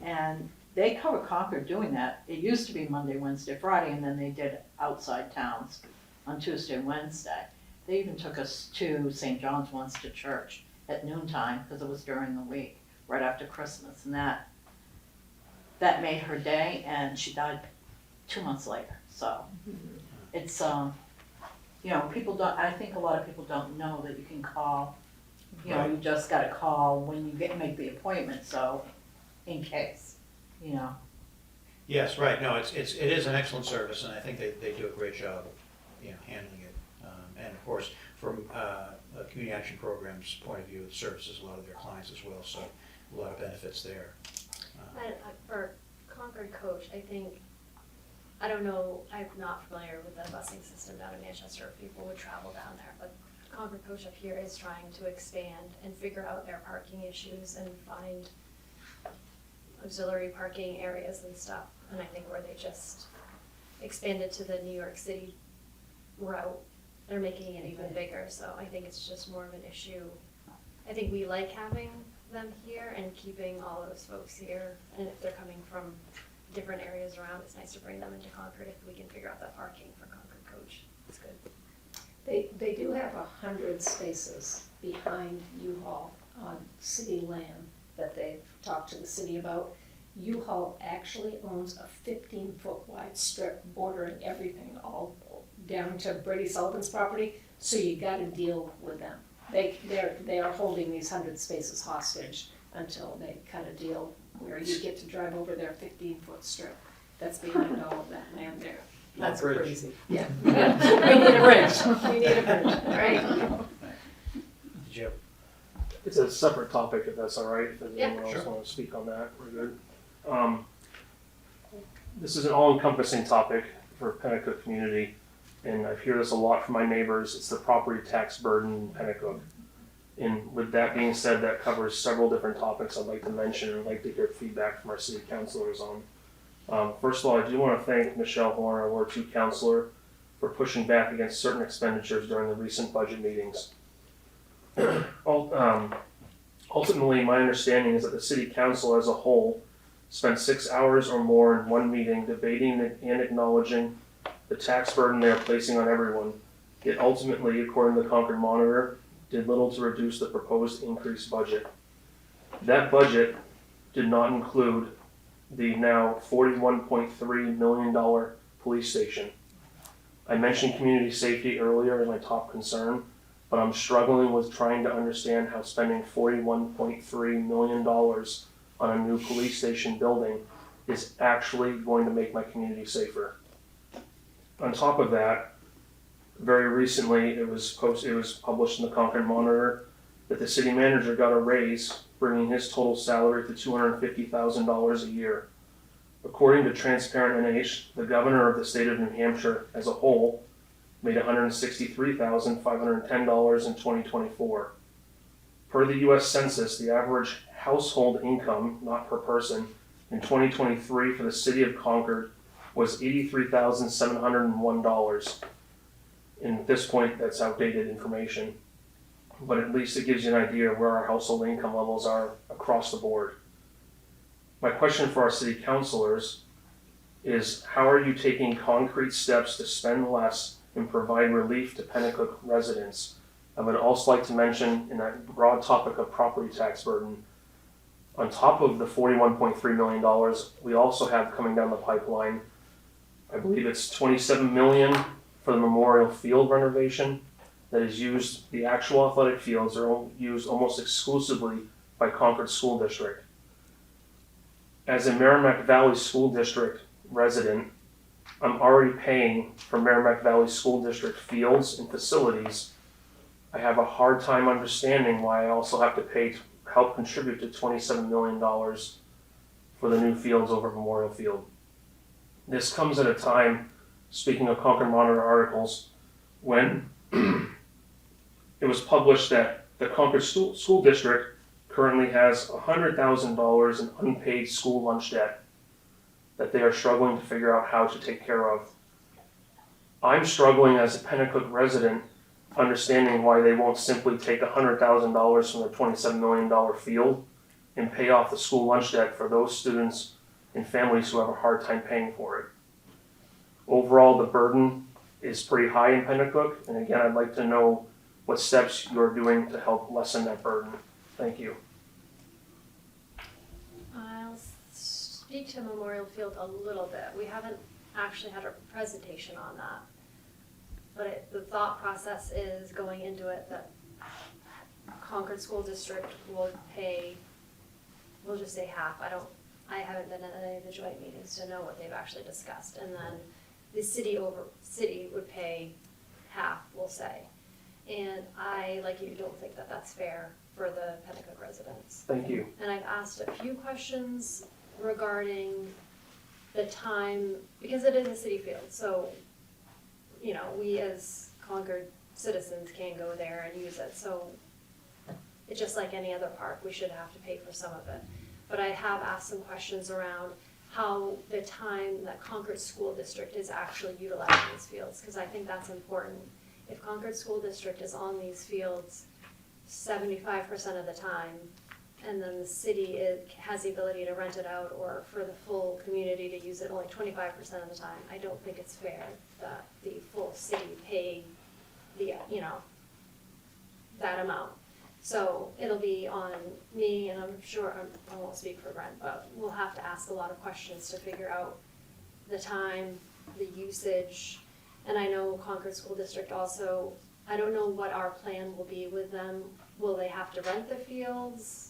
And they cover Concord doing that. It used to be Monday, Wednesday, Friday, and then they did outside towns on Tuesday and Wednesday. They even took us to St. John's once to church at noontime, because it was during the week, right after Christmas, and that made her day, and she died 2 months later, so. It's, people don't, I think a lot of people don't know that you can call, you just gotta call when you make the appointment, so, in case, Yes, right, no, it is an excellent service, and I think they do a great job, handling it. And of course, from a community action program's point of view, it services a lot of their clients as well, so a lot of benefits there. And for Concord Coach, I think, I don't know, I'm not familiar with the busing system down in Manchester, if people would travel down there, but Concord Coach up here is trying to expand and figure out their parking issues and find auxiliary parking areas and stuff. And I think where they just expanded to the New York City route, they're making it even bigger, so I think it's just more of an issue. I think we like having them here and keeping all those folks here, and if they're coming from different areas around, it's nice to bring them into Concord if we can figure out that parking for Concord Coach. It's good. They do have 100 spaces behind U-Haul on city land that they've talked to the city about. U-Haul actually owns a 15-foot wide strip bordering everything all down to Brady Sullivan's property, so you gotta deal with them. They are holding these 100 spaces hostage until they cut a deal where you get to drive over their 15-foot strip that's behind all of that land there. That's Bridge. crazy. Yeah. We need a bridge. We need a bridge, right? Did you have It's a separate topic, if that's all right, if anyone else sure. wants to speak on that, we're good. This is an all-encompassing topic for Penacook community, and I hear this a lot from my neighbors. It's the property tax burden in Penacook. And with that being said, that covers several different topics I'd like to mention, and I'd like to hear feedback from our city councilors on. First of all, I do want to thank Michele, Horne, our Ward 2 councilor, for pushing back against certain expenditures during the recent budget meetings. Ultimately, my understanding is that the city council as a whole spent 6 hours or more in one meeting debating and acknowledging the tax burden they are placing on everyone, yet ultimately, according to the Concord Monitor, did little to reduce the proposed increased budget. That budget did not include the now $41.3 million police station. I mentioned community safety earlier as my top concern, but I'm struggling with trying to understand how spending $41.3 million on a new police station building is actually going to make my community safer. On top of that, very recently it was published in the Concord Monitor that the city manager got a raise, bringing his total salary to $250,000 a year. According to Transparent NH, the governor of the state of New Hampshire as a whole made $163,510 in 2024. Per the US Census, the average household income, not per person, in 2023 for the city of Concord was $83,701. And at this point, that's outdated information, but at least it gives you an idea of where our household income levels are across the board. My question for our city councilors is, how are you taking concrete steps to spend less and provide relief to Penacook residents? I would also like to mention, in that broad topic of property tax burden, on top of the $41.3 million, we also have coming down the pipeline, I believe it's $27 million for the Memorial Field renovation that is used, the actual athletic fields are used almost exclusively by Concord School District. As a Merrimack Valley School District resident, I'm already paying for Merrimack Valley School District fields and facilities. I have a hard time understanding why I also have to pay to help contribute to $27 million for the new fields over Memorial Field. This comes at a time, speaking of Concord Monitor articles, when it was published that the Concord School District currently has $100,000 in unpaid school lunch debt that they are struggling to figure out how to take care of. I'm struggling as a Penacook resident, understanding why they won't simply take $100,000 from their $27 million field and pay off the school lunch debt for those students and families who have a hard time paying for it. Overall, the burden is pretty high in Penacook, and again, I'd like to know what steps you're doing to help lessen that burden. Thank you. I'll speak to Memorial Field a little bit. We haven't actually had a presentation on that. But the thought process is going into it that Concord School District will pay, we'll just say half. I haven't been at any of the joint meetings to know what they've actually discussed. And then the city would pay half, we'll say. And I, like you, don't think that that's fair for the Penacook residents. Thank you. And I've asked a few questions regarding the time, because it is a city field, so, you know, we as Concord citizens can go there and use it, so it's just like any other park, we should have to pay for some of it. But I have asked some questions around how the time that Concord School District is actually utilizing these fields, because I think that's important. If Concord School District is on these fields 75% of the time, and then the city has the ability to rent it out or for the full community to use it only 25% of the time, I don't think it's fair that the full city pay the, you know, that amount. So it'll be on me, and I'm sure, I won't speak for Brent, but we'll have to ask a lot of questions to figure out the time, the usage. And I know Concord School District also, I don't know what our plan will be with them. Will they have to rent the fields?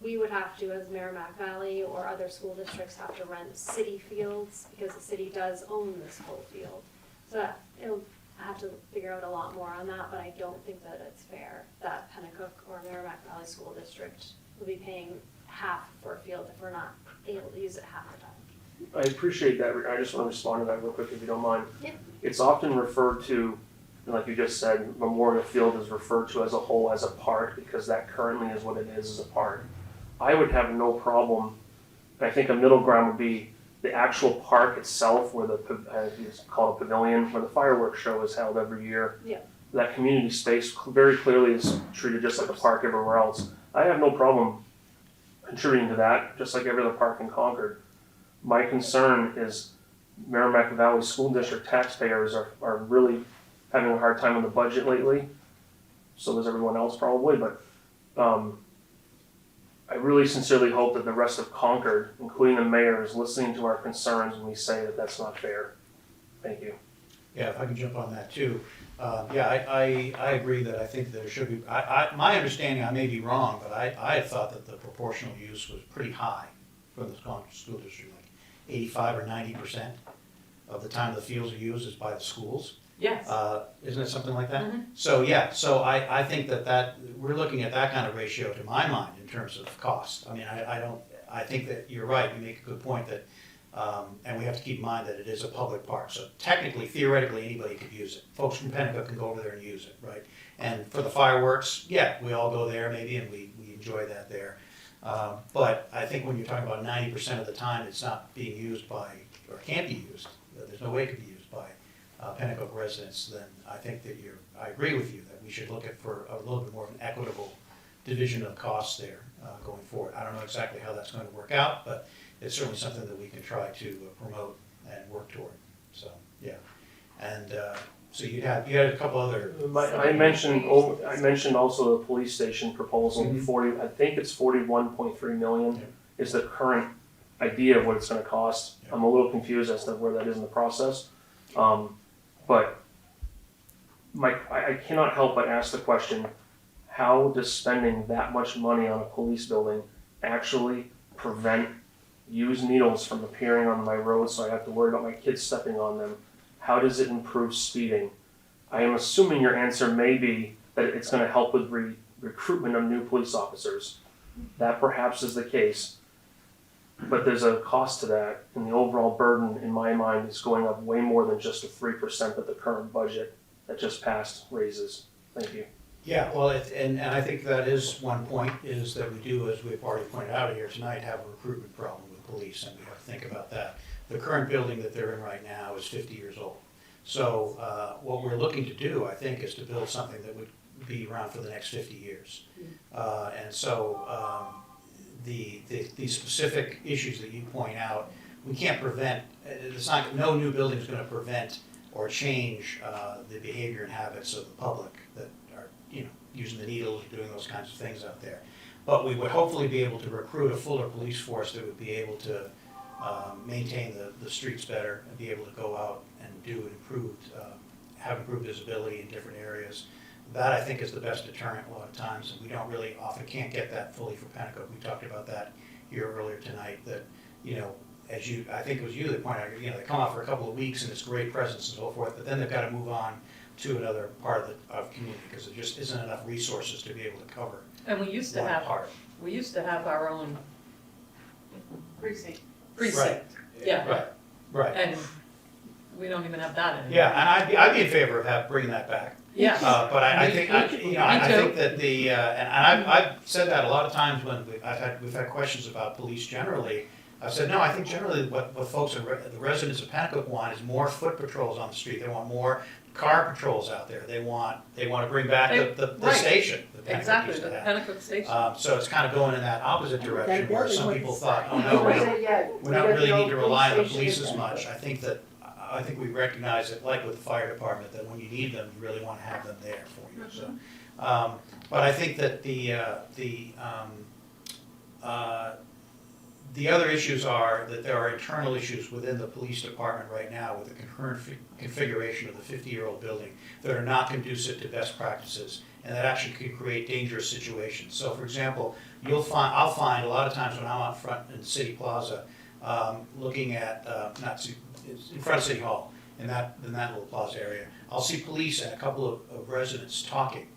We would have to, as Merrimack Valley or other school districts, have to rent city fields because the city does own this whole field. So I have to figure out a lot more on that, but I don't think that it's fair that Penacook or Merrimack Valley School District will be paying half for a field if we're not able to use it half the time. I appreciate that. I just want to respond to that real quick if you don't mind. Yeah. It's often referred to, like you just said, Memorial Field is referred to as a whole as a park because that currently is what it is a park. I would have no problem, I think a middle ground would be the actual park itself where it's called a pavilion, where the fireworks show is held every year. Yeah. That community space very clearly is treated just like a park everywhere else. I have no problem contributing to that, just like every other park in Concord. My concern is Merrimack Valley School District taxpayers are really having a hard time on the budget lately. So does everyone else probably, but I really sincerely hope that the rest of Concord, including the mayor, is listening to our concerns when we say that that's not fair. Thank you. Yeah, if I can jump on that too. I agree that I think there should be, my understanding, I may be wrong, but I thought that the proportional use was pretty high for the Concord School District, like 85 or 90% of the time the fields are used is by the schools. Yes. Isn't it something like that? So, yeah, so I think that we're looking at that kind of ratio to my mind in terms of cost. I mean, I think that you're right, you make a good point that, and we have to keep in mind that it is a public park. So technically, theoretically, anybody could use it. Folks from Penacook can go over there and use it, right? And for the fireworks, yeah, we all go there maybe and we enjoy that there. But I think when you're talking about 90% of the time it's not being used by, or can't be used, there's no way it could be used by Penacook residents, then I think that I agree with you that we should look at for a little bit more of an equitable division of costs there going forward. I don't know exactly how that's going to work out, but it's certainly something that we can try to promote and work toward. So, yeah. And so you had a couple other. I mentioned also the police station proposal. Mm-hmm. I think it's 41.3 million is the current idea of what it's going to cost. Yeah. I'm a little confused as to where that is in the process. But I cannot help but ask the question, how does spending that much money on a police building actually prevent used needles from appearing on my road so I have to worry about my kids stepping on them? How does it improve speeding? I am assuming your answer may be that it's going to help with recruitment of new police officers. That perhaps is the case. But there's a cost to that, and the overall burden, in my mind, is going up way more than just the 3% that the current budget that just passed raises. Thank you. Yeah, well, and I think that is one point, is that we do, as we've already pointed out here tonight, have a recruitment problem with police, and we have to think about that. The current building that they're in right now is 50 years old. So what we're looking to do, I think, is to build something that would be around for the next 50 years. And so the specific issues that you point out, we can't prevent, it's not, no new building is gonna prevent or change the behavior and habits of the public that are, you know, using the needles, doing those kinds of things out there. But we would hopefully be able to recruit a fuller police force that would be able to maintain the streets better and be able to go out and do improved, have improved visibility in different areas. That, I think, is the best deterrent a lot of times, and we don't really often can't get that fully for Penacook. We talked about that here earlier tonight, that, you know, as you, I think it was you that pointed out, you know, they come out for a couple of weeks and it's great presence and so forth, but then they've got to move on to another part of the community, because there just isn't enough resources to be able to cover And we used to one have, part. we used to have our own Precinct. precinct, yeah, Right, right. and we don't even have that anymore. Yeah, and I'd be in favor of bringing that back. Yeah. But I think, you know, I Me too. think that the, and I've said that a lot of times when we've had questions about police generally. I've said, no, I think generally what folks, the residents of Penacook want is more foot patrols on the street. They want more car patrols out there. They want to bring back the Right. station that Penacook Exactly, used the to have. Penacook station. So it's kind of going in that opposite direction, where some people thought, oh, no, we We don't really need to rely on the police as much. I think we recognize that, like with the fire department, that when you need them, you really want to have them there for you, so. But I think that the other issues are that there are internal issues within the police department right now with the concurrent configuration of the 50-year-old building that are not conducive to best practices, and that actually can create dangerous situations. So, for example, I'll find a lot of times when I'm out front in City Plaza, looking at, in front of City Hall, in that little plaza area, I'll see police and a couple of residents talking.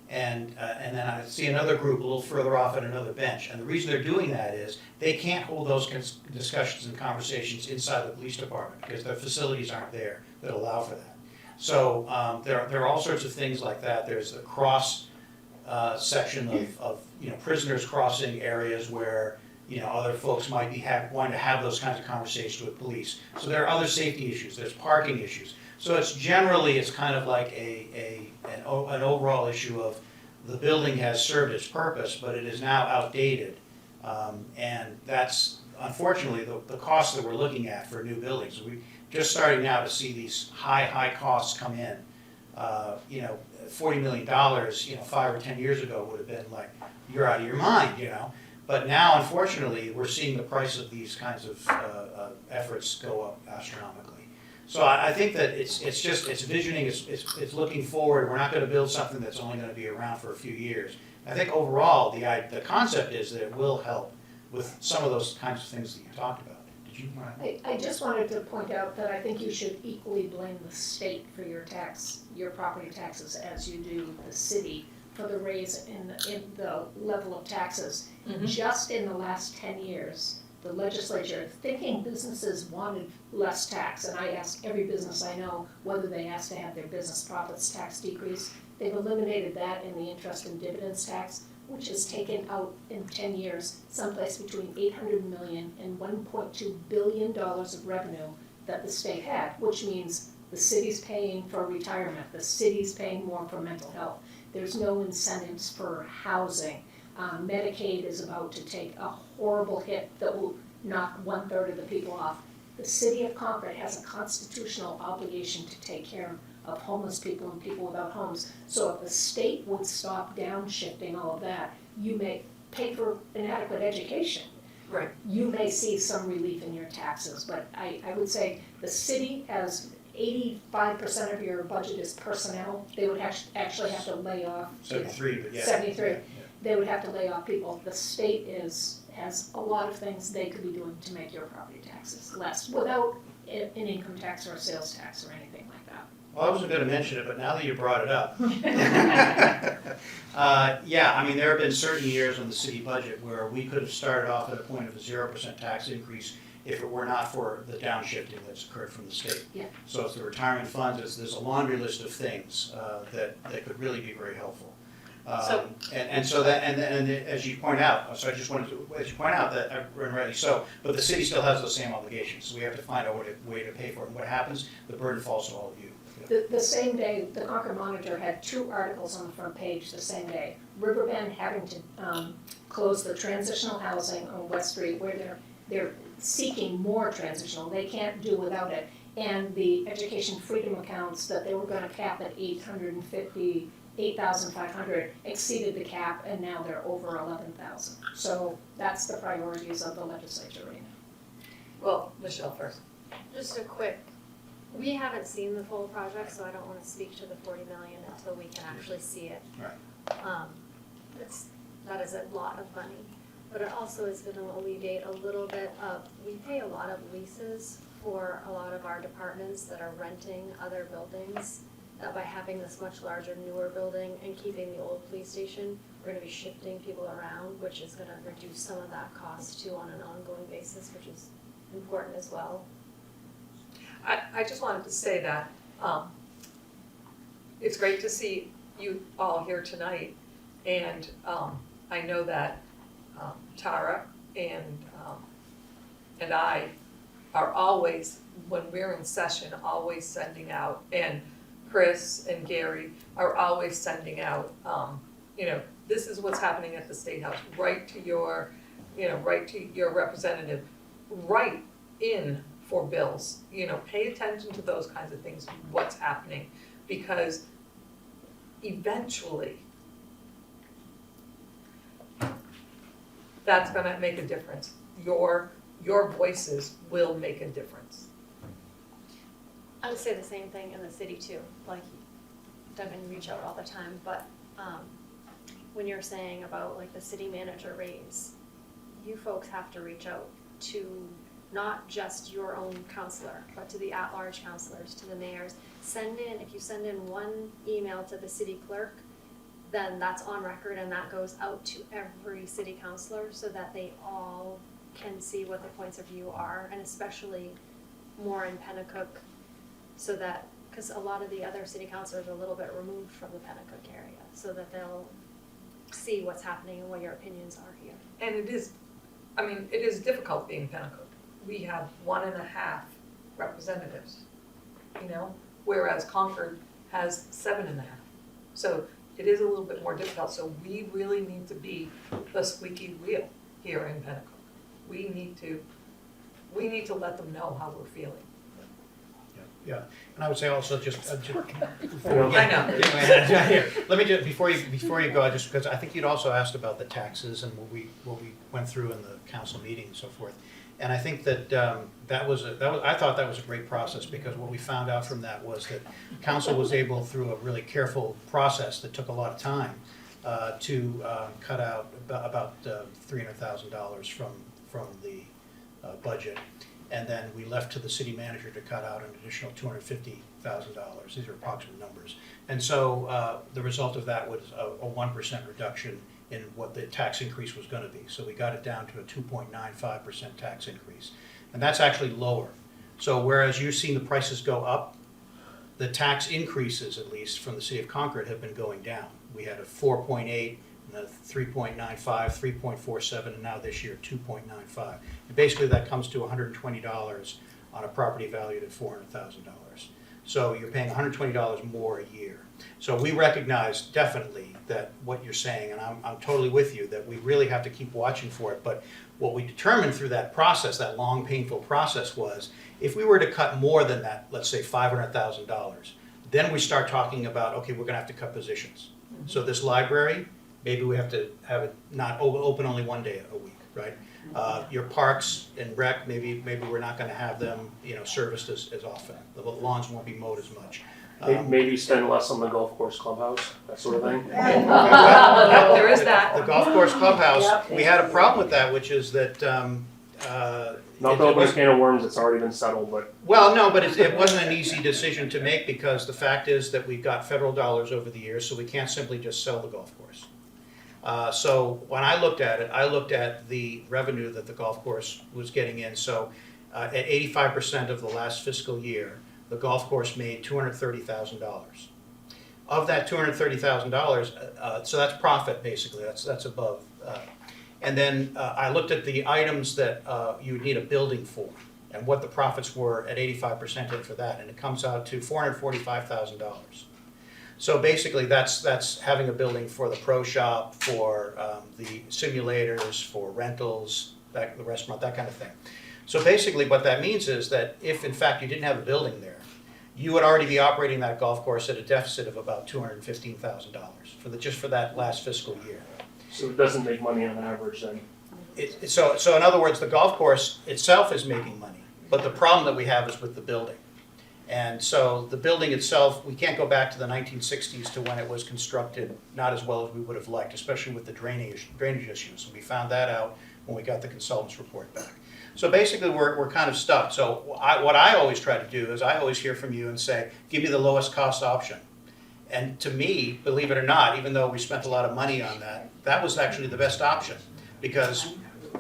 And then I see another group a little further off at another bench. And the reason they're doing that is they can't hold those discussions and conversations inside the police department because their facilities aren't there that allow for that. So there are all sorts of things like that. There's the cross section of you know, prisoners crossing areas where, you know, other folks might be wanting to have those kinds of conversations with police. So there are other safety issues. There's parking issues. So it's kind of like an overall issue of the building has served its purpose, but it is now outdated. And that's unfortunately the cost that we're looking at for new buildings. We're just starting now to see these high costs come in. You know, $40 million, you know, 5 or 10 years ago would have been like, you're out of your mind, you know. But now, unfortunately, we're seeing the price of these kinds of efforts go up astronomically. So I think that it's visioning, it's looking forward. We're not going to build something that's only going to be around for a few years. I think overall, the concept is that it will help with some of those kinds of things that you talked about. Did you want to? I just wanted to point out that I think you should equally blame the state for your property taxes as you do the city for the raise in the level of taxes. Just in the last 10 years, the legislature, thinking businesses wanted less tax, and I asked every business I know whether they asked to have their business profits tax decrease. They've eliminated that in the interest and dividends tax, which has taken out in 10 years someplace between $800 million and $1.2 billion of revenue that the state had, which means the city's paying for retirement, the city's paying more for mental health. There's no incentives for housing. Medicaid is about to take a horrible hit that will knock 1/3 of the people off. The city of Concord has a constitutional obligation to take care of homeless people and people without homes. So if the state would stop downshifting all of that, you may pay for inadequate education. Right. You may see some relief in your taxes, but I would say the city has 85% of your budget is personnel. They would actually have to lay off. 73, but yeah. 73. Yeah. They would have to lay off people. The state has a lot of things they could be doing to make your property taxes less without an income tax or a sales tax or anything like that. Well, I wasn't going to mention it, but now that you brought it up. Yeah, I mean, there have been certain years on the city budget where we could have started off at a point of a 0% tax increase if it were not for the downshifting that's occurred from the state. Yeah. So it's the retirement funds, there's a laundry list of things that could really be very helpful. And so that, and as you point out, so I just wanted to, as you point out, that we're ready, so, but the city still has those same obligations, so we have to find out way to pay for it, and what happens, the burden falls to all of you. The same day, the Concord Monitor had 2 articles on the front page the same day. Riverbend having to close the transitional housing on West Street, where they're seeking more transitional, they can't do without it. And the education freedom accounts that they were gonna cap at 8,500 exceeded the cap, and now they're over 11,000. So that's the priorities of the legislature right now. Well, Michele first. Just a quick, we haven't seen the full project, so I don't wanna speak to the 40 million until we can actually see it. Right. That is a lot of money, but it also is gonna alleviate a little bit of, we pay a lot of leases for a lot of our departments that are renting other buildings, that by having this much larger, newer building and keeping the old police station, we're gonna be shifting people around, which is gonna reduce some of that cost too on an ongoing basis, which is important as well. I just wanted to say that it's great to see you all here tonight, and I know that Tara and I are always, when we're in session, always sending out, and Chris and Gary are always sending out, this is what's happening at the State House, write to your representative, write in for bills, pay attention to those kinds of things, what's happening, because eventually that's gonna make a difference. Your voices will make a difference. I would say the same thing in the city too, like, Devin reach out all the time, but, when you're saying about like the city manager raise, you folks have to reach out to not just your own counselor, but to the at-large counselors, to the mayors. If you send in one email to the city clerk, then that's on record and that goes out to every city councilor so that they all can see what the points of view are, and especially more in Penacook, so that, because a lot of the other city councilors are a little bit removed from the Penacook area, so that they'll see what's happening and what your opinions are here. And it is difficult being Penacook. We have 1.5 representatives, whereas Concord has 7.5. So it is a little bit more difficult, so we really need to be the squeaky wheel here in Penacook. We need to let them know how we're feeling. Yeah, and I would say also just I know. let me just, before you go, just because I think you'd also asked about the taxes and what we went through in the council meeting and so forth. And I think that I thought that was a great process, because what we found out from that was that council was able, through a really careful process that took a lot of time, to cut out about $300,000 from the budget. And then we left to the city manager to cut out an additional $250,000. These are approximate numbers. And so the result of that was a 1% reduction in what the tax increase was going to be. So we got it down to a 2.95% tax increase. And that's actually lower. So whereas you've seen the prices go up, the tax increases, at least from the city of Concord, have been going down. We had a 4.8, and a 3.95, 3.47, and now this year 2.95. And basically that comes to $120 on a property valued at $400,000. So you're paying $120 more a year. So we recognize definitely that what you're saying, and I'm totally with you, that we really have to keep watching for it. But what we determined through that process, that long, painful process, was if we were to cut more than that, let's say $500,000, then we start talking about, okay, we're gonna have to cut positions. Mm-hmm. So this library, maybe we have to have it not open only one day a week, right? Your parks and rec, maybe we're not gonna have them, serviced as often. The lawns won't be mowed as much. Maybe spend less on the golf course clubhouse, that sort of thing. There is that. The golf course clubhouse, Yep. we had a problem with that, which is that, Not to open a can of worms, it's already been settled, but. well, no, but it wasn't an easy decision to make, because the fact is that we've got federal dollars over the years, so we can't simply just sell the golf course. So when I looked at it, I looked at the revenue that the golf course was getting in. So at 85% of the last fiscal year, the golf course made $230,000. Of that $230,000, so that's profit, basically, that's above. And then I looked at the items that you would need a building for, and what the profits were at 85% in for that, and it comes out to $445,000. So basically, that's having a building for the pro shop, for the simulators, for rentals, the restaurant, that kind of thing. So basically, what that means is that if in fact you didn't have a building there, you would already be operating that golf course at a deficit of about $215,000 just for that last fiscal year. So it doesn't make money on average then? So in other words, the golf course itself is making money, but the problem that we have is with the building. And so the building itself, we can't go back to the 1960s to when it was constructed not as well as we would have liked, especially with the drainage issues. And we found that out when we got the consultant's report back. So basically, we're kind of stuck. So what I always try to do is I always hear from you and say, give me the lowest cost option. And to me, believe it or not, even though we spent a lot of money on that, that was actually the best option, because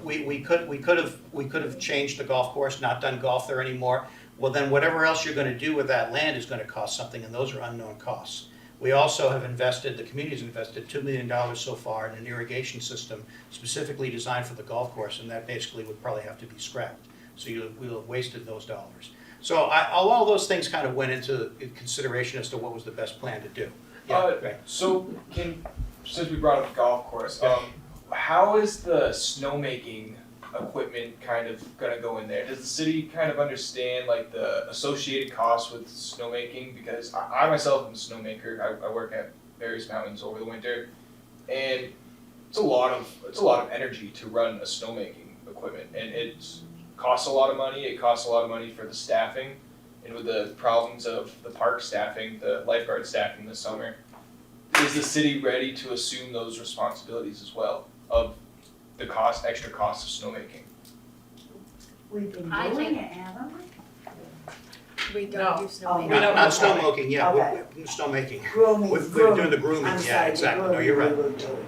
we could have changed the golf course, not done golf there anymore. Well, then whatever else you're going to do with that land is going to cost something, and those are unknown costs. We also have invested, the community's invested $2 million so far in an irrigation system specifically designed for the golf course, and that basically would probably have to be scrapped. So we'll have wasted those dollars. So all those things kind of went into consideration as to what was the best plan to do. Yeah, right. So since we brought up the golf course, how is the snowmaking equipment kind of gonna go in there? Does the city kind of understand like the associated costs with snowmaking? Because I myself am a snowmaker. I work at various mountains over the winter, and it's a lot of energy to run a snowmaking equipment, and it costs a lot of money. It costs a lot of money for the staffing, and with the problems of the park staffing, the lifeguard staffing this summer, is the city ready to assume those responsibilities as well of the extra cost of snowmaking? We've been I doing think- it, haven't we? We No. don't do snowmaking. We don't Not do snowmaking, yeah, Okay. snowmaking. Grooming, We're doing the grooming, I'm yeah, sorry, exactly. the No, you're right. grooming we will do.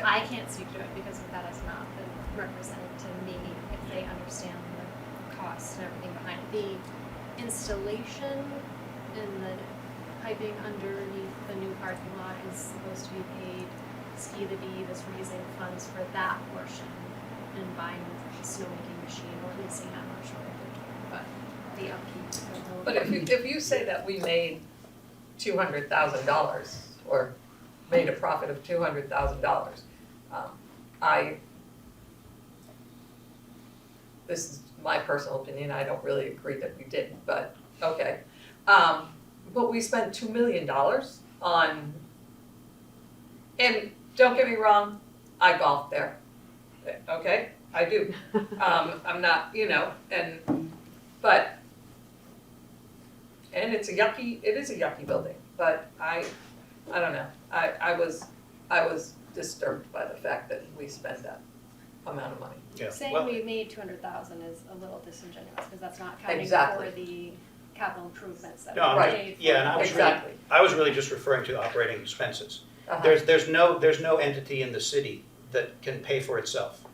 I can't speak to it because that has not been represented to me, if they understand the costs and everything behind it. The installation and the piping underneath the new parking lot is supposed to be paid. Ski the Bee is raising funds for that portion and buying the snowmaking machine or leasing, I'm not sure what they're doing, but the upkeep. But if you say that we made $200,000 or made a profit of $200,000, this is my personal opinion, I don't really agree that we did, but okay. But we spent $2 million on, and don't get me wrong, I golf there, okay, I do. I'm not, and it is a yucky building, but I don't know, I was disturbed by the fact that we spent that amount of money. Yeah. Saying Well, we made 200,000 is a little disingenuous, because that's not counting Exactly. for the capital improvements that No, we Right. paid for. yeah, and Exactly. I was really just referring to operating expenses. Uh-huh. There's no entity in the city that can pay for itself.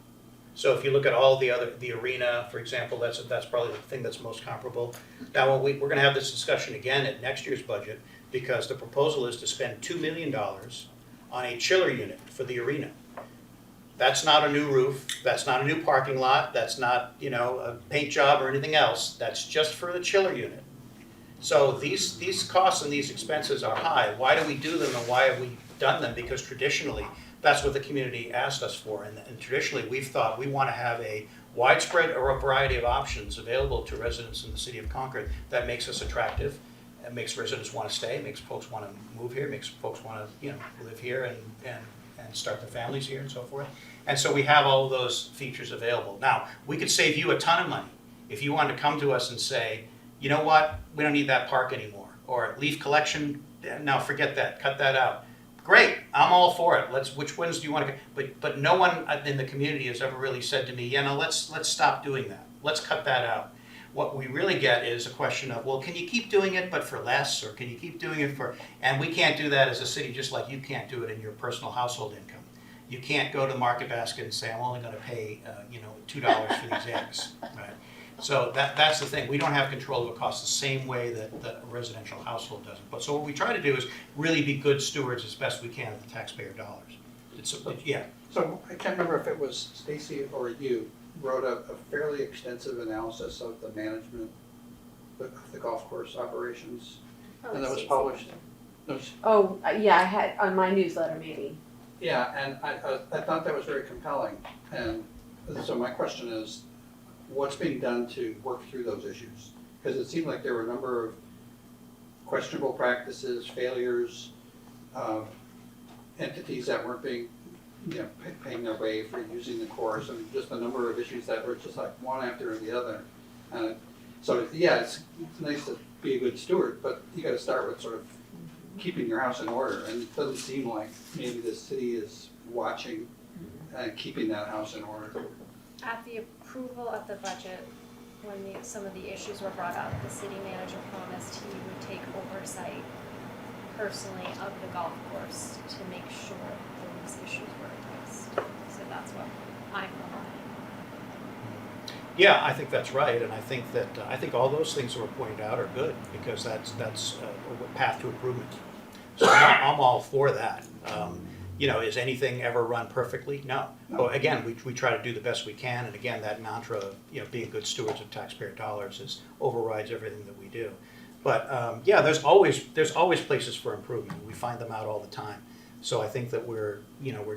So if you look at all the arena, for example, that's probably the thing that's most comparable. Now, we're gonna have this discussion again at next year's budget, because the proposal is to spend $2 million on a chiller unit for the arena. That's not a new roof, that's not a new parking lot, that's not, a paint job or anything else, that's just for the chiller unit. So these costs and these expenses are high. Why do we do them, and why have we done them? Because traditionally, that's what the community asked us for, and traditionally, we've thought we want to have a widespread or a variety of options available to residents in the city of Concord that makes us attractive, and makes residents want to stay, makes folks want to move here, makes folks want to, live here and start their families here and so forth. And so we have all of those features available. Now, we could save you a ton of money if you wanted to come to us and say, you know what, we don't need that park anymore, or leaf collection, no, forget that, cut that out. Great, I'm all for it. Which ones do you want to? But no one in the community has ever really said to me, let's stop doing that. Let's cut that out. What we really get is a question of, well, can you keep doing it but for less, or can you keep doing it for? And we can't do that as a city, just like you can't do it in your personal household income. You can't go to the market basket and say, I'm only going to pay $2 for these eggs, right? So that's the thing, we don't have control of the cost the same way that a residential household doesn't. But so what we try to do is really be good stewards as best we can of the taxpayer dollars. Yeah. So I can't remember if it was Stacy or you wrote a fairly extensive analysis of the management of the golf course operations, and that was published. Oh, yeah, I had on my newsletter maybe. Yeah, and I thought that was very compelling, and so my question is, what's being done to work through those issues? Because it seemed like there were a number of questionable practices, failures, entities that weren't being, paying their way for using the course, and just a number of issues that were just like one after the other. And so, yeah, it's nice to be a good steward, but you gotta start with sort of keeping your house in order, and it doesn't seem like maybe the city is watching and keeping that house in order. At the approval of the budget, when some of the issues were brought up, the city manager promised he would take oversight personally of the golf course to make sure those issues were addressed. So that's what I'm relying on. Yeah, I think that's right, and I think that, I think all those things that were pointed out are good, because that's a path to improvement. So I'm all for that. Is anything ever run perfectly? No. But again, we try to do the best we can, and again, that mantra of, being good stewards of taxpayer dollars overrides everything that we do. But, there's always places for improvement. We find them out all the time. So I think that we're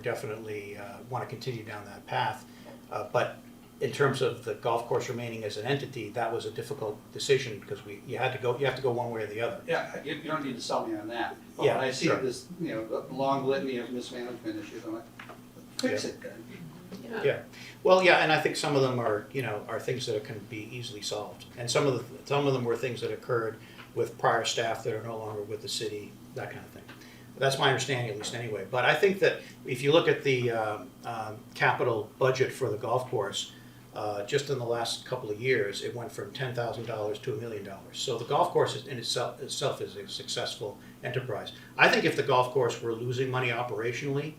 definitely, want to continue down that path. But in terms of the golf course remaining as an entity, that was a difficult decision, because you have to go one way or the other. Yeah, you don't need to sell me on that. But Yeah, when I see sure. this, the long litany of mismanagement issues, I'm like, fix it then. Yeah, well, yeah, and I think some of them are things that can be easily solved, and some of them were things that occurred with prior staff that are no longer with the city, that kind of thing. That's my understanding, at least anyway. But I think that if you look at the capital budget for the golf course, just in the last couple of years, it went from $10,000 to $1 million. So the golf course in itself is a successful enterprise. I think if the golf course were losing money operationally,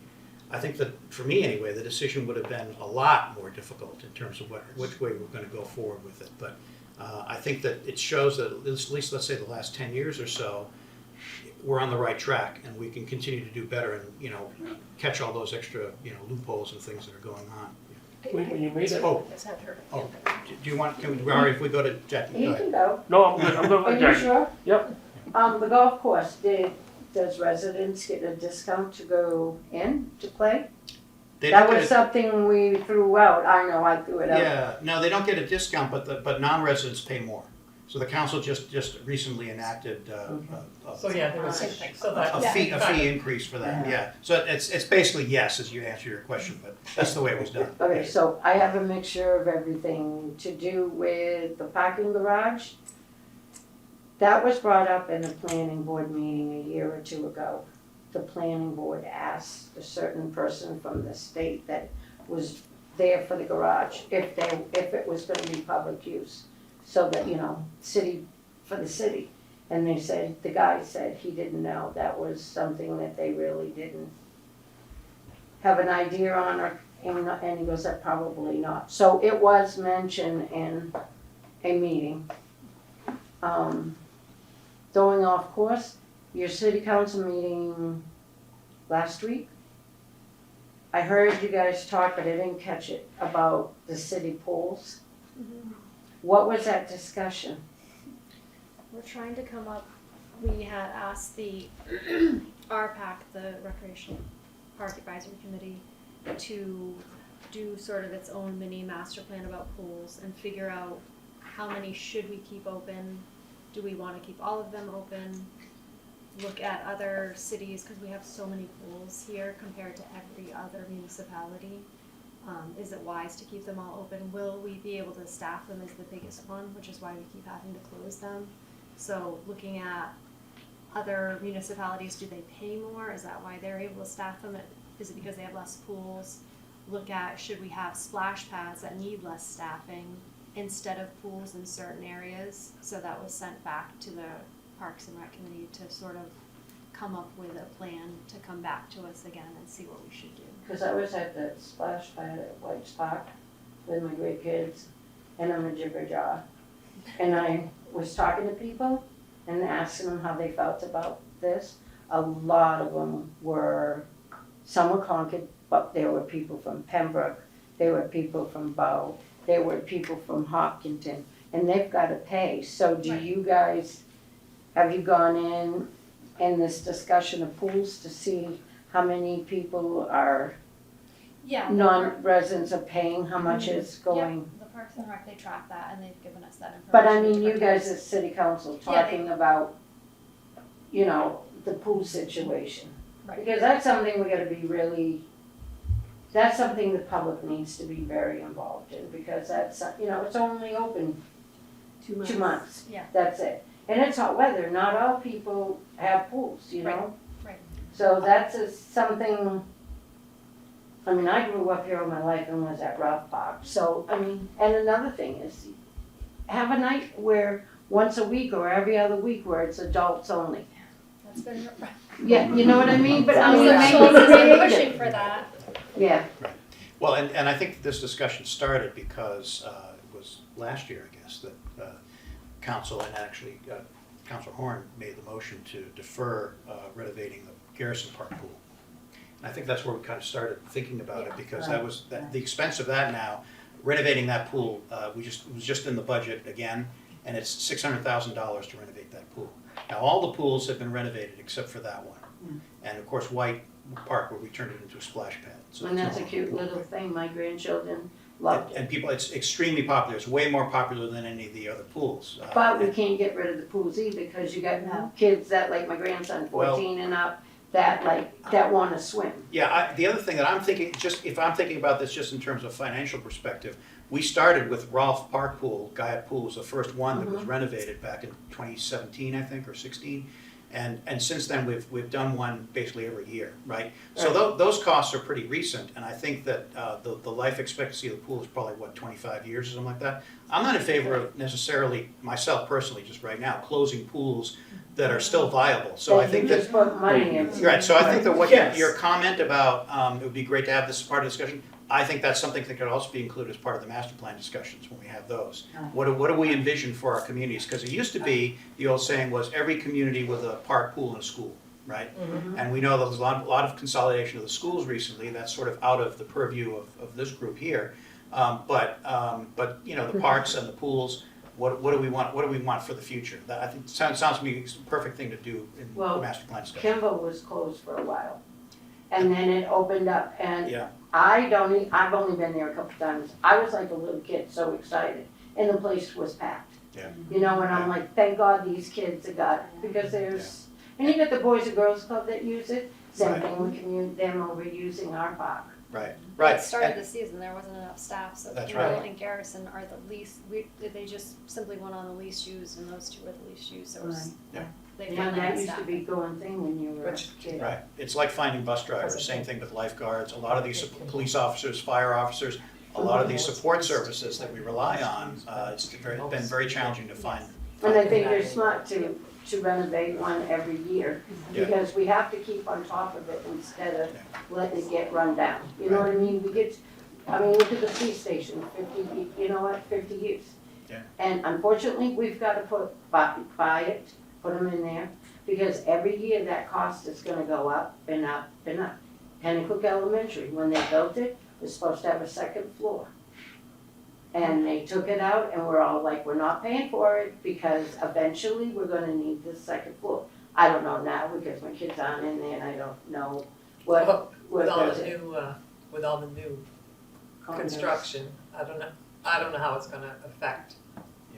I think that, for me anyway, the decision would have been a lot more difficult in terms of which way we're going to go forward with it. But I think that it shows that at least let's say the last 10 years or so, we're on the right track, and we can continue to do better and catch all those extra loopholes and things that are going on. When you made it. Do you want? If we go to Jackie, You go ahead. can go. No, I'm good. I'm good Are with you Jackie. sure? Yep. The golf course, does residents get a discount to go in to play? They That don't was get something we threw out. I know I threw it out. Yeah, no, they don't get a discount, but non-residents pay more. So the council just recently enacted So yeah, there was, so that. a fee increase for that. Yeah, so it's basically yes, as you answer your question, but that's the way it was done. Okay, so I have a mixture of everything to do with the parking garage. That was brought up in the planning board meeting a year or two ago. The planning board asked a certain person from the state that was there for the garage, if it was gonna be public use. So that, for the city. And they said, the guy said he didn't know. That was something that they really didn't have an idea on, and he goes, that probably not. So it was mentioned in a meeting. Going off course, your city council meeting last week, I heard you guys talk, but I didn't catch it, about the city pools. What was that discussion? We're trying to come up, we had asked the RPAC, the Recreational Park Advisory Committee, to do sort of its own mini master plan about pools and figure out how many should we keep open, do we want to keep all of them open, look at other cities, because we have so many pools here compared to every other municipality. Is it wise to keep them all open? Will we be able to staff them is the biggest one, which is why we keep having to close them. So looking at other municipalities, do they pay more? Is that why they're able to staff them? Is it because they have less pools? Look at, should we have splash pads that need less staffing instead of pools in certain areas? So that was sent back to the Parks and Rec Committee to sort of come up with a plan to come back to us again and see what we should do. Because I was at the splash pad at White's Park with my great kids, and I'm a jibber jaw. And I was talking to people and asking them how they felt about this. A lot of them were, some were Concord, but there were people from Pembroke, there were people from Bow, there were people from Hopkinton, and they've gotta pay. So do you guys, have you gone in this discussion of pools to see how many people are Yeah. non-residents are paying, how much is going? The Parks and Rec, they track that and they've given us that information. But I mean, in you different guys years. as city council Yeah, talking about, you know, the pool situation. Right. Because that's something we gotta be really, that's something the public needs to be very involved in, because that's, you know, it's only open 2 months. Yeah. That's it. And it's hot weather, not all people have pools, you know? Right. So that's something, I mean, I grew up here all my life and was at Rock Park, so, I mean, and another thing is, have a night where, once a week or every other week where it's adults only. That's been, Yeah, you know what I mean, but I mean, the it's schools have been creative. pushing for that. Yeah, Well, and I think this discussion started because it was last year, I guess, that council and actually Councilor Horne made the motion to defer renovating the Garrison Park pool. And I think that's where we kind of started thinking about it, because that was, the expense of that now, renovating that pool, it was just in the budget again, and it's $600,000 to renovate that pool. Now, all the pools have been renovated except for that one. And of course, White Park, where we turned it into a splash pad. So and that's a all- cute little thing, my grandchildren loved it. And people, it's extremely popular, it's way more popular than any of the other pools. But we can't get rid of the pools either, because you got kids that, like my grandson, 14 and up, that wanna swim. Yeah, the other thing that I'm thinking, just if I'm thinking about this just in terms of financial perspective, we started with Rolfe Park Pool. Guyot Pool was the first one that was renovated back in 2017, I think, or 16. And since then, we've done one basically every year, right? So those costs are pretty recent, and I think that the life expectancy of the pool is probably, 25 years or something like that. I'm not in favor of necessarily, myself personally, just right now, closing pools that are still viable. So I think that, Just put money in. right, so I think that what Yes. your comment about, it would be great to have this as part of the discussion, I think that's something that could also be included as part of the master plan discussions when we have those. What do we envision for our communities? Because it used to be, the old saying was, every community with a park, pool, and a school, right? And we know that there's a lot of consolidation of the schools recently, that's sort of out of the purview of this group here. But you know, the parks and the pools, what do we want for the future? That, I think, sounds to me it's the perfect thing to do in the Well, master plan discussion. Kimball was closed for a while, and then it opened up, and Yeah. I've only been there a couple times. I was like a little kid, so excited, and the place was packed. Yeah. You know, and I'm like, thank God these kids have got it, because there's, and you got the Boys and Girls Club that use it, same Right. thing with them over using our park. Right, right. At the start of And- the season, there wasn't enough staff, so That's Kimball right. and Garrison are the least, they just simply went on the least used, and those two are the least used, so Right. Yeah. they And finally that had used to staff. be going thing when you were a kid. Right, it's like finding bus drivers, same thing with lifeguards, a lot of these police officers, fire officers, a lot of these support services that we rely on, it's been very challenging to find. And I think they're smart to renovate one every year, Yeah. because we have to keep on top of it instead of letting it get run down. You know what I mean? Look at the police station, 50 years. Yeah. And unfortunately, we've gotta buy it, put them in there, because every year that cost is gonna go up and up and up. Penacook Elementary, when they built it, was supposed to have a second floor. And they took it out and we're all like, we're not paying for it because eventually we're gonna need this second floor. I don't know now because my kids aren't in there and I don't know what With all does the it. new Condos. construction, I don't know how it's gonna affect.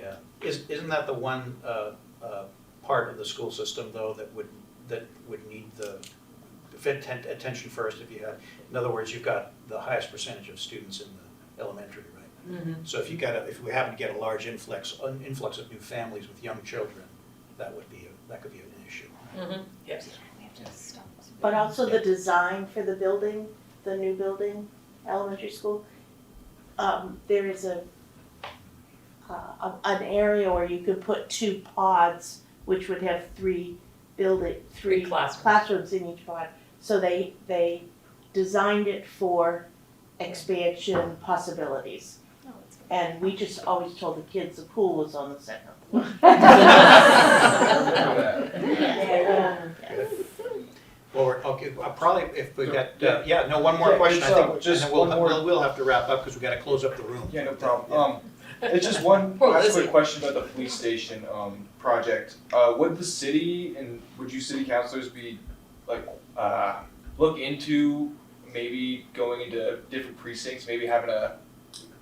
Yeah, isn't that the one part of the school system though that would need the attention first if you had, in other words, you've got the highest percentage of students in the elementary, right? So if we happen to get a large influx of new families with young children, that could be an issue. Yes. But also the design for the building, the new building, elementary school, there is an area where you could put 2 pods, which would have 3 classrooms in each pod. So they designed it for expansion possibilities. Oh, that's good. And we just always told the kids the pool was on the second floor. Well, we're, okay, probably if we got, one more Yeah, question, I think, just and then one more. we'll have to wrap up, because we gotta close up the room. Yeah, no problem. It's just one Poor last Lizzie. quick question about the police station, project. Would the city and would you city councilors be like, look into maybe going into different precincts, maybe having a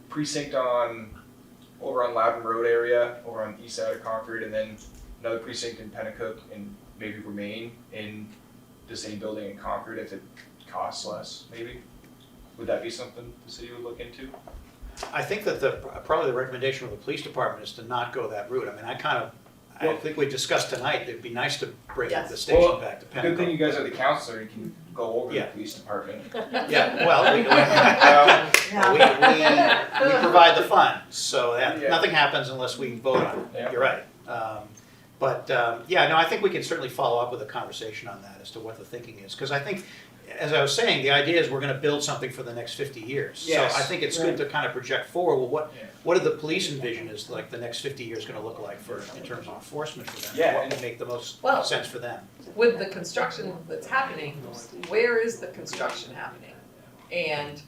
precinct over on Loudon Road area, over on the east side of Concord, and then another precinct in Penacook, and maybe remain in the same building in Concord if it costs less, maybe? Would that be something the city would look into? I think that probably the recommendation of the police department is to not go that route. I mean, I think we discussed tonight, it'd be nice to bring Yes. the station back to The good thing Penacook. you guys are the counselor, you can go over Yeah. the police department. Yeah, well, we provide the funds, so that, Yeah. nothing happens unless we vote on it, Yeah. you're right. I think we can certainly follow up with a conversation on that as to what the thinking is, because I think, as I was saying, the idea is we're gonna build something for the next 50 years. Yes. So I think it's good to kind of project forward, well, Yeah. what do the police envision is like the next 50 years gonna look like in terms of enforcement for them? Yeah, What and- would make the most Well- sense for them? With the construction that's happening, where is the construction happening? And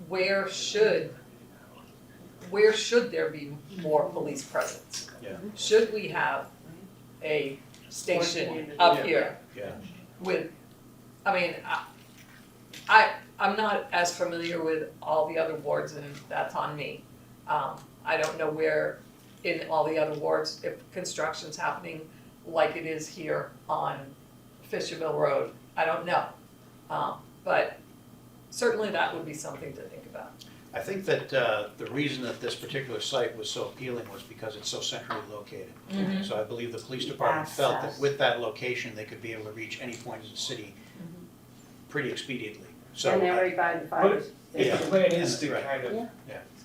where should there be more police presence? Yeah. Should we have a station up here Yeah. with, I'm not as familiar with all the other wards, and that's on me. I don't know where in all the other wards, if construction's happening like it is here on Fisherville Road, I don't know. But certainly that would be something to think about. I think that the reason that this particular site was so appealing was because it's so centrally located. So I believe the police department felt that with that location, they could be able to reach any point in the city pretty expediently. So And they're right by the fire. But if the plan is to Right. kind of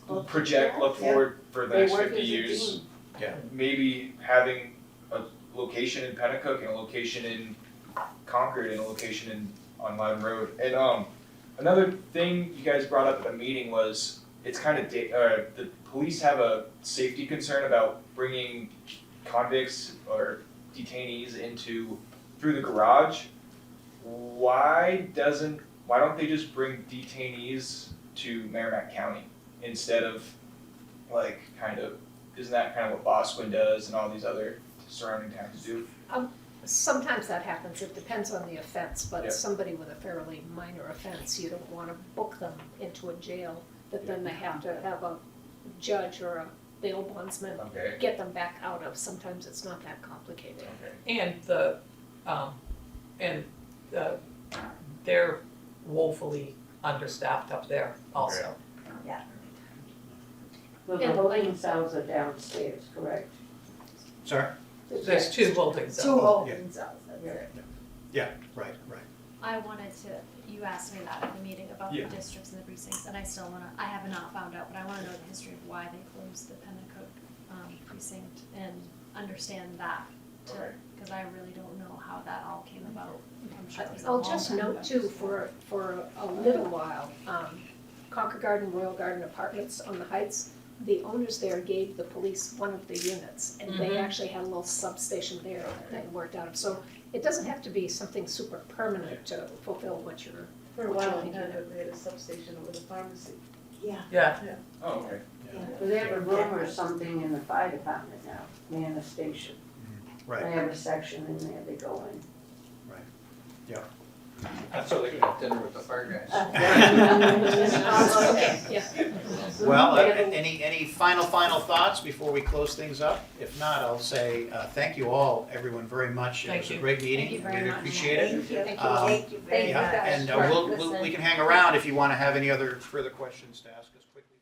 Well, project, look yeah. forward for the They next work 50 as a years, team. Yeah. maybe having a location in Penacook and a location in Concord and a location on Loudon Road. And another thing you guys brought up at the meeting was it's kind of the police have a safety concern about bringing convicts or detainees through the garage. Why don't they just bring detainees to Merrimack County instead of isn't that kind of what Bosquen does and all these other surrounding towns do? Sometimes that happens, it depends on the offense, Yeah. but somebody with a fairly minor offense, you don't wanna book them into a jail, that then they have to have a judge or a bail bondsman Okay. get them back out of. Sometimes it's not that complicated. Okay. And they're woefully understaffed up there also. Well, the holding cells are downstairs, correct? Sorry? There's two holding Two cells. holding cells, that's it. Yeah, right. I wanted to, you asked me that at the meeting about Yeah. the districts and the precincts, and I still wanna, I have not found out, but I wanna know the history of why they closed the Penacook, precinct and understand that too. Okay. Cause I really don't know how that all came about. I'm sure it was a I'll long just time note ago. too, for a little while, Concord Garden, Royal Garden Apartments on the Heights, the owners there gave the police one of the units, and they actually had a little substation there that they worked out of. So it doesn't have to be something super permanent to fulfill what you're, For a what while, you're we thinking had of. we had a substation over the pharmacy. Yeah, Oh, okay. Well, they have a room or something in the fire department now, man a station. Right. They have a section in there they go in. That's so they can have dinner with the fire guys. Okay, yeah. Well, any final thoughts before we close things up? If not, I'll say thank you all, everyone, very much. It Thank was a you. great meeting. Thank you very Really much. appreciate it. Thank you. Thank you very Yeah, much. and for we listening. can hang around if you want to have any other further questions to ask us quickly.